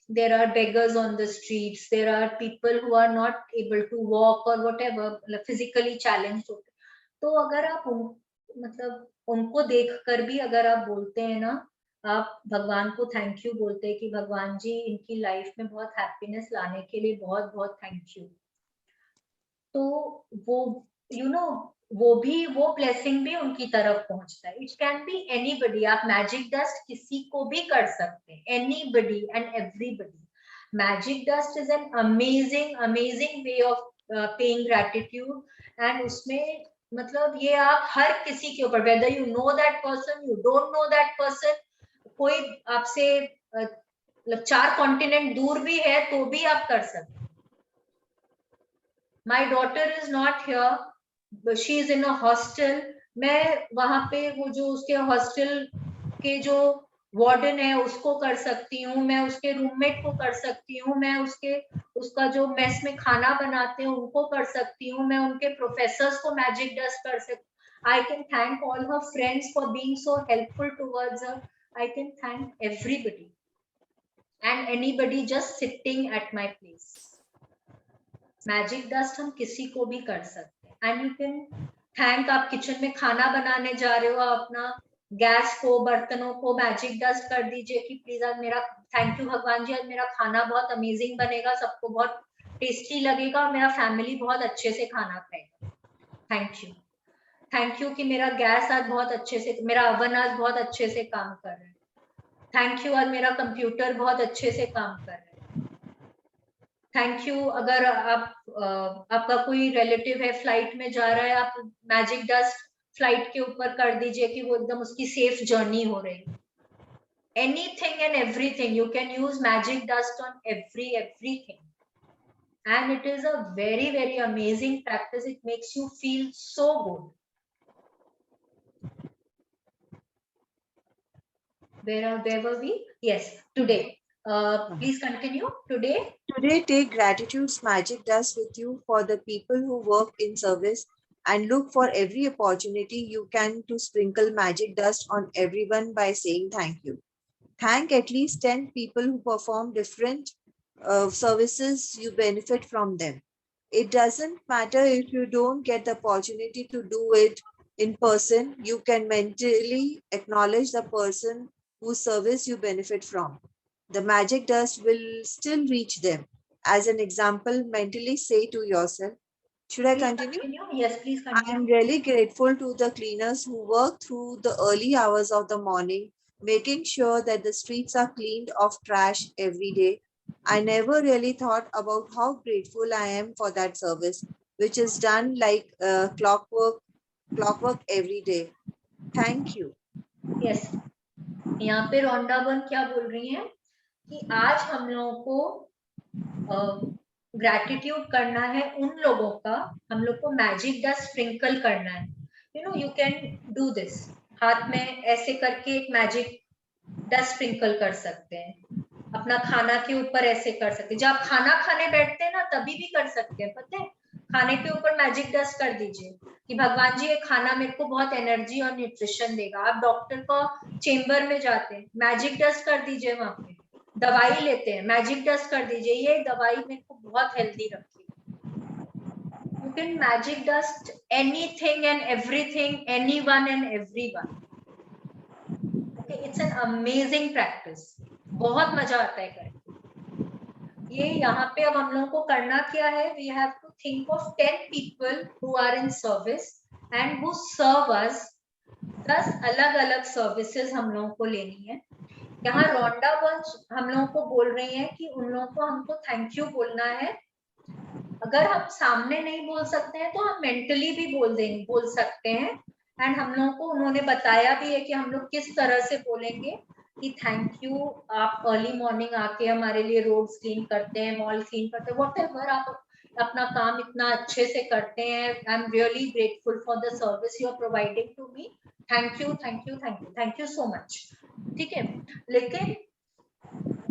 there are beggars on the streets, there are people who are not able to walk or whatever, physically challenged होते। तो अगर आप मतलब उनको देखकर भी अगर आप बोलते हैं ना, आप भगवान को थैंक यू बोलते हैं कि भगवान जी इनकी लाइफ में बहुत हैप्पीनेस लाने के लिए बहुत बहुत थैंक यू, तो वो वो ब्लेसिंग भी उनकी तरफ पहुंचता है। इट कैन बी एनीबडी, आप मैजिक डस्ट किसी को भी कर सकते हैं, anybody and everybody. Magic dust is an amazing amazing way of paying gratitude, and उसमें मतलब ये आप हर किसी के ऊपर, whether you know that person, you don't know that person, कोई आपसे 4 कॉन्टिनेंट दूर भी है तो भी आप कर सकते हैं। My daughter is not here, she is in a hostel, मैं वहां पे वो जो उसके हॉस्टल के जो वार्डन है उसको कर सकती हूँ, मैं उसके रूममेट को कर सकती हूँ, मैं उसका जो मेस में खाना बनाते हैं उनको कर सकती हूँ, मैं उनके प्रोफेसर्स को मैजिक डस्ट कर सकती हूँ। I can thank all her friends for being so helpful towards her. I can thank everybody. and anybody just sitting at my place. Magic dust हम किसी को भी कर सकते हैं. एंड यू कैन थैंक, आप किचन में खाना बनाने जा रहे हो, अपना गैस को, बर्तनों को मैजिक डस्ट कर दीजिए कि प्लीज आज मेरा, थैंक यू भगवान जी, आज मेरा खाना बहुत अमेजिंग बनेगा, सबको बहुत टेस्टी लगेगा, मेरा फैमिली बहुत अच्छे से खाना खाएगा. Thank you. थैंक यू कि मेरा गैस आज बहुत अच्छे से, मेरा ओवन आज बहुत अच्छे से काम कर रहा है. थैंक यू, आज मेरा कंप्यूटर बहुत अच्छे से काम कर रहा है. थैंक यू, अगर आप आपका कोई रिलेटिव है फ्लाइट में जा रहा है, आप मैजिक डस्ट फ्लाइट के ऊपर कर दीजिए कि वो एकदम उसकी सेफ जर्नी हो रही. Anything and everything you can use magic dust on everything, and it is a very amazing practice. It makes you feel so good. Where were we? Yes, today. Please continue. Today, take gratitude's magic dust with you for the people who work in service, and look for every opportunity you can to sprinkle magic dust on everyone by saying thank you. Thank at least 10 people who perform different services. You benefit from them. It doesn't matter if you don't get the opportunity to do it in person. You can mentally acknowledge the person whose service you benefit from. The magic dust will still reach them. As an example, mentally say to yourself, should I continue? Yes, please continue. I am really grateful to the cleaners who work through the early hours of the morning, making sure that the streets are cleaned of trash every day. I never really thought about how grateful I am for that service, which is done like clockwork every day. Thank you. Yes. यहाँ पे रोंडा बन क्या बोल रही हैं कि आज हम लोगों को ग्रैटिट्यूड करना है उन लोगों का, हम लोग को मैजिक डस्ट स्प्रिंकल करना है. You know, you can do this. हाथ में ऐसे करके एक मैजिक डस्ट स्प्रिंकल कर सकते हैं. अपना खाना के ऊपर ऐसे कर सकते हैं. जब आप खाना खाने बैठते हैं ना, तभी भी कर सकते हैं. पता है, खाने के ऊपर मैजिक डस्ट कर दीजिए कि भगवान जी ये खाना मेरे को बहुत एनर्जी और न्यूट्रिशन देगा. आप डॉक्टर का चेम्बर में जाते हैं, मैजिक डस्ट कर दीजिए. वहां पे दवाई लेते हैं, मैजिक डस्ट कर दीजिए, ये दवाई मेरे को बहुत हेल्दी रखी. You can magic dust anything and everything, anyone and everyone. Okay, it's an amazing practice. बहुत मजा आता है करके ये. यहाँ पे अब हम लोगों को करना क्या है, we have to think of 10 people who are in service and who serve us. 10 अलग अलग सर्विसेज हम लोगों को लेनी है. यहाँ रोंडा वंश हम लोगों को बोल रही है कि उन लोगों को हमको थैंक यू बोलना है. अगर हम सामने नहीं बोल सकते हैं तो हम मेंटली भी बोल सकते हैं. एंड हम लोगों को उन्होंने बताया भी है कि हम लोग किस तरह से बोलेंगे कि थैंक यू, आप अर्ली मॉर्निंग आके हमारे लिए रोड्स क्लीन करते हैं, मॉल क्लीन करते हैं, व्हाटएवर, आप अपना काम इतना अच्छे से करते हैं. I am really grateful for the service you are providing to me. Thank you, thank you, thank you, thank you so much. ठीक है, लेकिन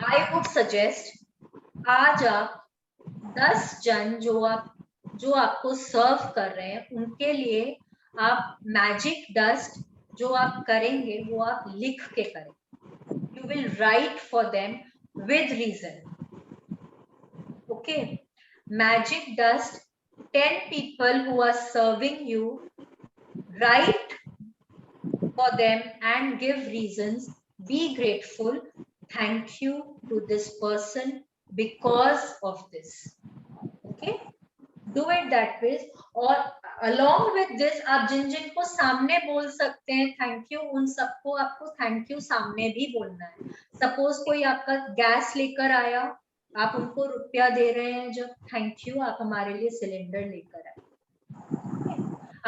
आई वुड सजेस्ट आज आप 10 जन जो आपको सर्व कर रहे हैं उनके लिए आप मैजिक डस्ट जो आप करेंगे वो आप लिख के करें. You will write for them with reason. Okay, magic dust 10 people who are serving you, write for them and give reasons. Be grateful. Thank you to this person because of this. Okay, do it that way. और along with this आप जिन को सामने बोल सकते हैं थैंक यू, उन सबको आपको थैंक यू सामने भी बोलना है. सपोज कोई आपका गैस लेकर आया, आप उनको रुपया दे रहे हैं, जो थैंक यू आप हमारे लिए सिलेंडर लेकर आए.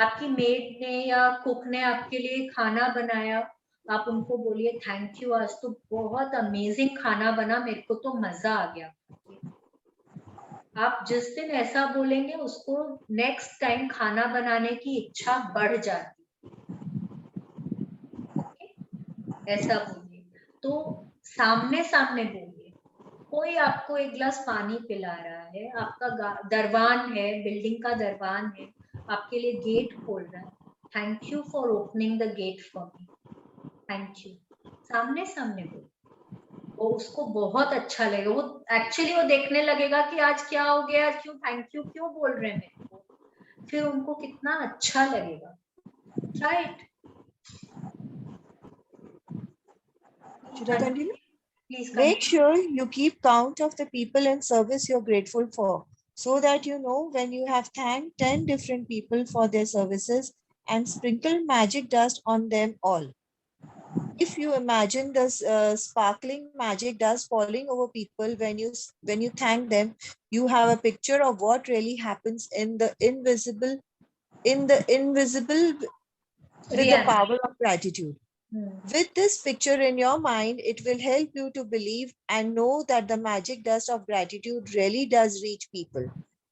आपकी मेड ने या कुक ने आपके लिए खाना बनाया, आप उनको बोलिए थैंक यू, आज तो बहुत अमेजिंग खाना बना, मेरे को तो मजा आ गया. आप जिस दिन ऐसा बोलेंगे उसको नेक्स्ट टाइम खाना बनाने की इच्छा बढ़ जाती. ऐसा बोलिए. तो सामने बोलिए. कोई आपको एक गिलास पानी पिला रहा है, आपका दरवान है, बिल्डिंग का दरवान है, आपके लिए गेट खोल रहा है, thank you for opening the get for me. Thank you. सामने बोलिए. वो उसको बहुत अच्छा लगेगा, वो एक्चुअली वो देखने लगेगा कि आज क्या हो गया, क्यों थैंक यू क्यों बोल रहे हैं मेरे को, फिर उनको कितना अच्छा लगेगा, right? Should I continue? Please Make sure you keep count of the people in service you're grateful for, so that you know when you have thanked 10 different people for their services and sprinkle magic dust on them all. If you imagine this sparkling magic dust falling over people when you thank them, you have a picture of what really happens in the invisible with the power of gratitude. With this picture in your mind, it will help you to believe and know that the magic dust of gratitude really does reach people,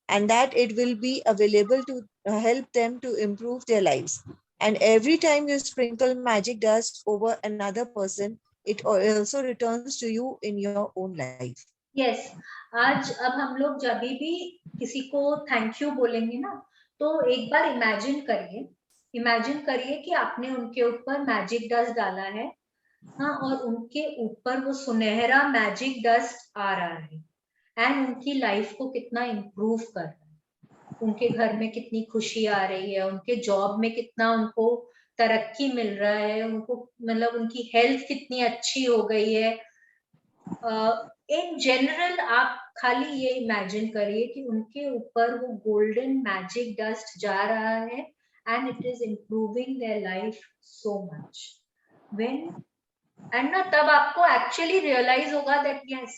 and that it will be available to help them to improve their lives. And every time you sprinkle magic dust over another person, it also returns to you in your own life. Yes, आज अब हम लोग जब भी किसी को थैंक यू बोलेंगे ना, तो एक बार इमेजिन करिए कि आपने उनके ऊपर मैजिक डस्ट डाला है, हाँ, और उनके ऊपर वो सुनहरा मैजिक डस्ट आ रहा है एंड उनकी लाइफ को कितना इम्प्रूव कर रहा है, उनके घर में कितनी खुशी आ रही है, उनके जॉब में कितना उनको तरक्की मिल रहा है, उनको मतलब उनकी हेल्थ कितनी अच्छी हो गई है। इन जनरल आप खाली ये इमेजिन करिए कि उनके ऊपर वो गोल्डन मैजिक डस्ट जा रहा है and it is improving their life so much when, and ना तब आपको एक्चुअली रियलाइज होगा that yes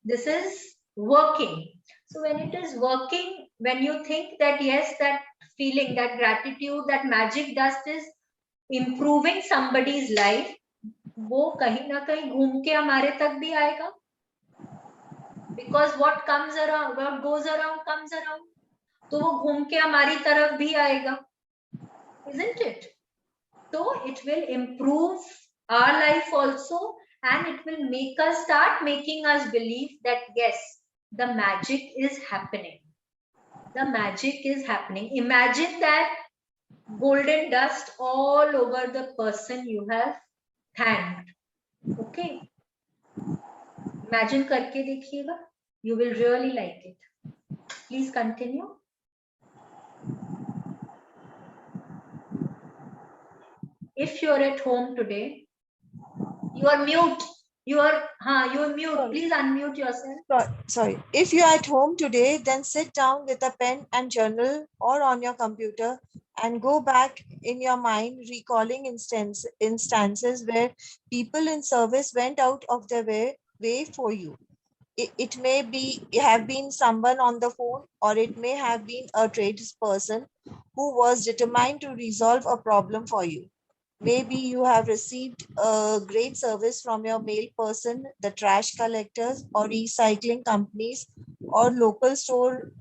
this is working. So when it is working, when you think that yes, that feeling, that gratitude, that magic dust is improving somebody's life, वो कहीं ना कहीं घूम के हमारे तक भी आएगा, because what comes around, what goes around comes around, तो वो घूम के हमारी तरफ भी आएगा, isn't it? So it will improve our life also, and it will make us start making us believe that yes, the magic is happening. The magic is happening. Imagine that golden dust all over the person you have thanked. Okay? Imagine करके देखिएगा. You will really like it. Please continue. If you are at home today, you are mute. You are mute. Sorry. Please unmute yourself. Sorry. If you are at home today, then sit down with a pen and journal or on your computer and go back in your mind, recalling instances where people in service went out of their way for you. It may have been someone on the phone, or it may have been a tradesperson who was determined to resolve a problem for you. Maybe you have received a great service from your mail person, the trash collectors, or recycling companies, or local store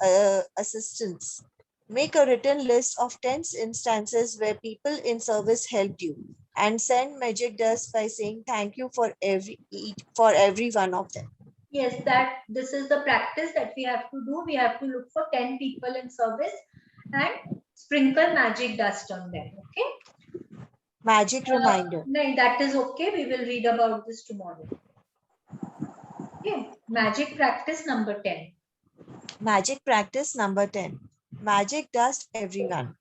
assistants. Make a written list of 10 instances where people in service helped you, and send magic dust by saying thank you for every one of them. Yes, this is the practice that we have to do. We have to look for 10 people in service and sprinkle magic dust on them. Okay? Magic reminder. No, that is okay. We will read about this tomorrow. Okay. Magic practice number 10. Magic practice number 10. Magic dust everyone.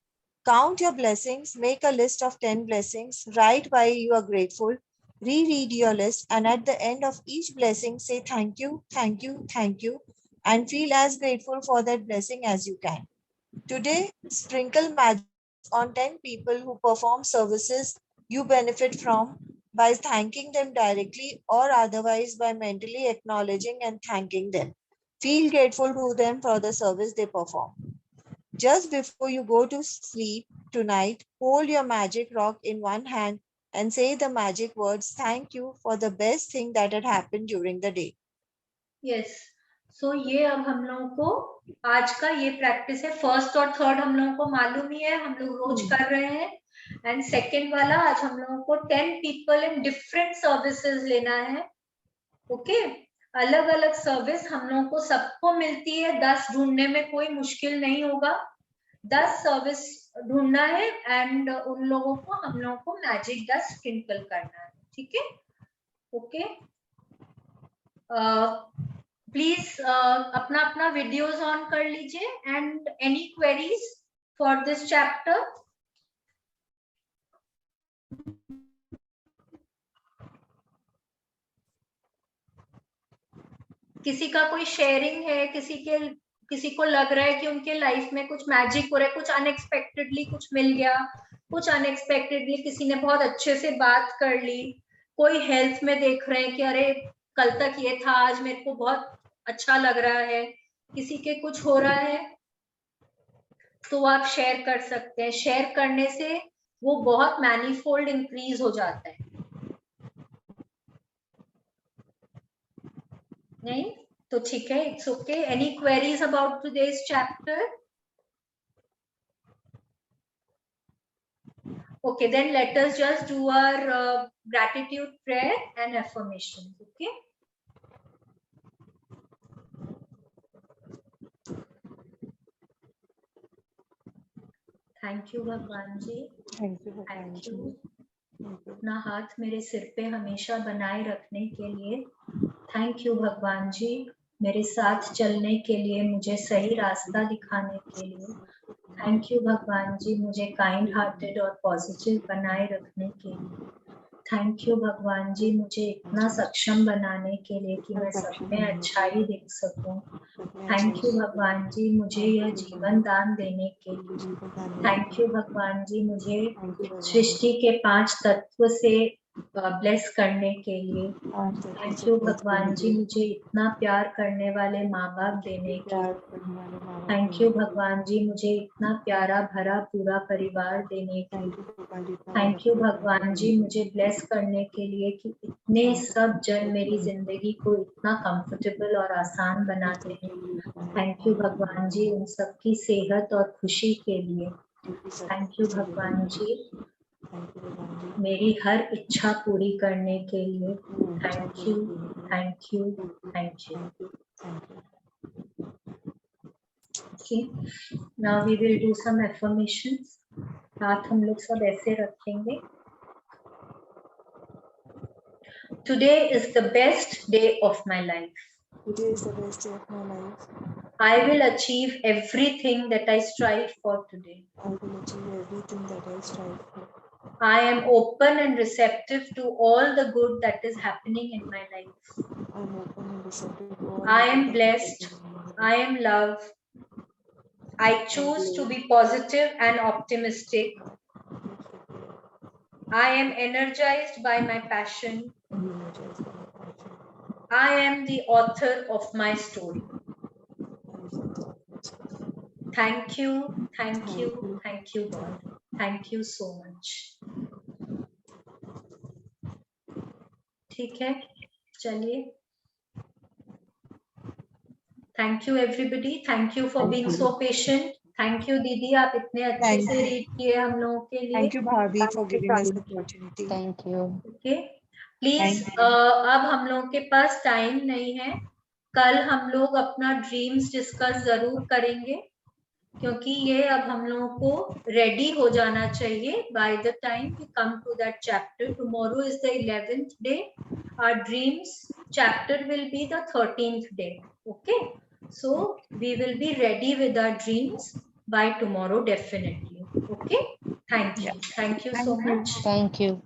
Count your blessings. Make a list of 10 blessings. Write why you are grateful. Reread your list, and at the end of each blessing, say thank you, thank you, thank you, and feel as grateful for that blessing as you can. Today, sprinkle magic on 10 people who perform services you benefit from by thanking them directly or otherwise by mentally acknowledging and thanking them. Feel grateful to them for the service they perform. Just before you go to sleep tonight, hold your magic rock in one hand and say the magic words, thank you for the best thing that had happened during the day. Yes. So ये अब हम लोगों को आज का ये प्रैक्टिस है. फर्स्ट और थर्ड हम लोगों को मालूम ही है, हम लोग रोज कर रहे हैं. एंड सेकेंड वाला आज हम लोगों को 10 पीपल इन डिफरेंट सर्विसेज लेना है. ओके? अलग अलग सर्विस हम लोगों को सबको मिलती है. 10 ढूंढने में कोई मुश्किल नहीं होगा. 10 सर्विस ढूंढना है एंड उन लोगों को हम लोगों को मैजिक डस्ट स्प्रिंकल करना है. ठीक है? ओके? प्लीज अपना अपना वीडियोस ऑन कर लीजिए and any queries for this chapter. किसी का कोई शेयरिंग है, किसी को लग रहा है कि उनके लाइफ में कुछ मैजिक हो रहा है, कुछ अनएक्सपेक्टेडली कुछ मिल गया, कुछ अनएक्सपेक्टेडली किसी ने बहुत अच्छे से बात कर ली, कोई हेल्थ में देख रहे हैं कि अरे कल तक ये था, आज मेरे को बहुत अच्छा लग रहा है, किसी के कुछ हो रहा है तो आप शेयर कर सकते हैं. शेयर करने से वो बहुत मैनीफोल्ड इंक्रीज हो जाता है. नहीं तो ठीक है, it's okay. Any queries about today's chapter? Okay, then let us just do our gratitude prayer and affirmation. Okay. Thank you भगवान जी. Thank you. अपना हाथ मेरे सिर पे हमेशा बनाए रखने के लिए. थैंक यू भगवान जी, मेरे साथ चलने के लिए, मुझे सही रास्ता दिखाने के लिए. थैंक यू भगवान जी, मुझे काइंड हार्टेड और पॉजिटिव बनाए रखने के लिए. थैंक यू भगवान जी, मुझे इतना सक्षम बनाने के लिए कि मैं सब में अच्छाई देख सकूं. थैंक यू भगवान जी, मुझे यह जीवन दान देने के लिए. थैंक यू भगवान जी, मुझे सृष्टि के 5 तत्व से ब्लेस करने के लिए. थैंक यू भगवान जी, मुझे इतना प्यार करने वाले माँ बाप देने के लिए. थैंक यू भगवान जी, मुझे इतना प्यारा भरा पूरा परिवार देने के लिए. थैंक यू भगवान जी, मुझे ब्लेस करने के लिए कि इतने सब जन मेरी जिंदगी को इतना कंफर्टेबल और आसान बनाते हैं. थैंक यू भगवान जी, उन सबकी सेहत और खुशी के लिए. थैंक यू भगवान जी, मेरी हर इच्छा पूरी करने के लिए. Thank you, thank you, thank you. Okay, now we will do some affirmations. हाथ हम लोग सब ऐसे रखेंगे. Today is the best day of my life. Today is the best day of my life. I will achieve everything that I strive for today. I will achieve everything that I strive for. I am open and receptive to all the good that is happening in my life. I am open and receptive to all. I am blessed. I am loved. I choose to be positive and optimistic. I am energized by my passion. I am the author of my story. Thank you, thank you, thank you, God. Thank you so much. ठीक है, चलिए. Thank you everybody. Thank you for being so patient. Thank you दीदी, आप इतने अच्छे से रीड किए हम लोगों के लिए. Thank you Bhavi for giving us the opportunity. Thank you. Okay, please. अब हम लोगों के पास टाइम नहीं है. कल हम लोग अपना ड्रीम्स डिस्कस जरूर करेंगे, क्योंकि ये अब हम लोगों को रेडी हो जाना चाहिए by the time we come to that chapter. Tomorrow is the 11th day. Our dreams chapter will be the 13th day. Okay, so we will be ready with our dreams by tomorrow definitely. Okay, thank you. Thank you so much. Thank you.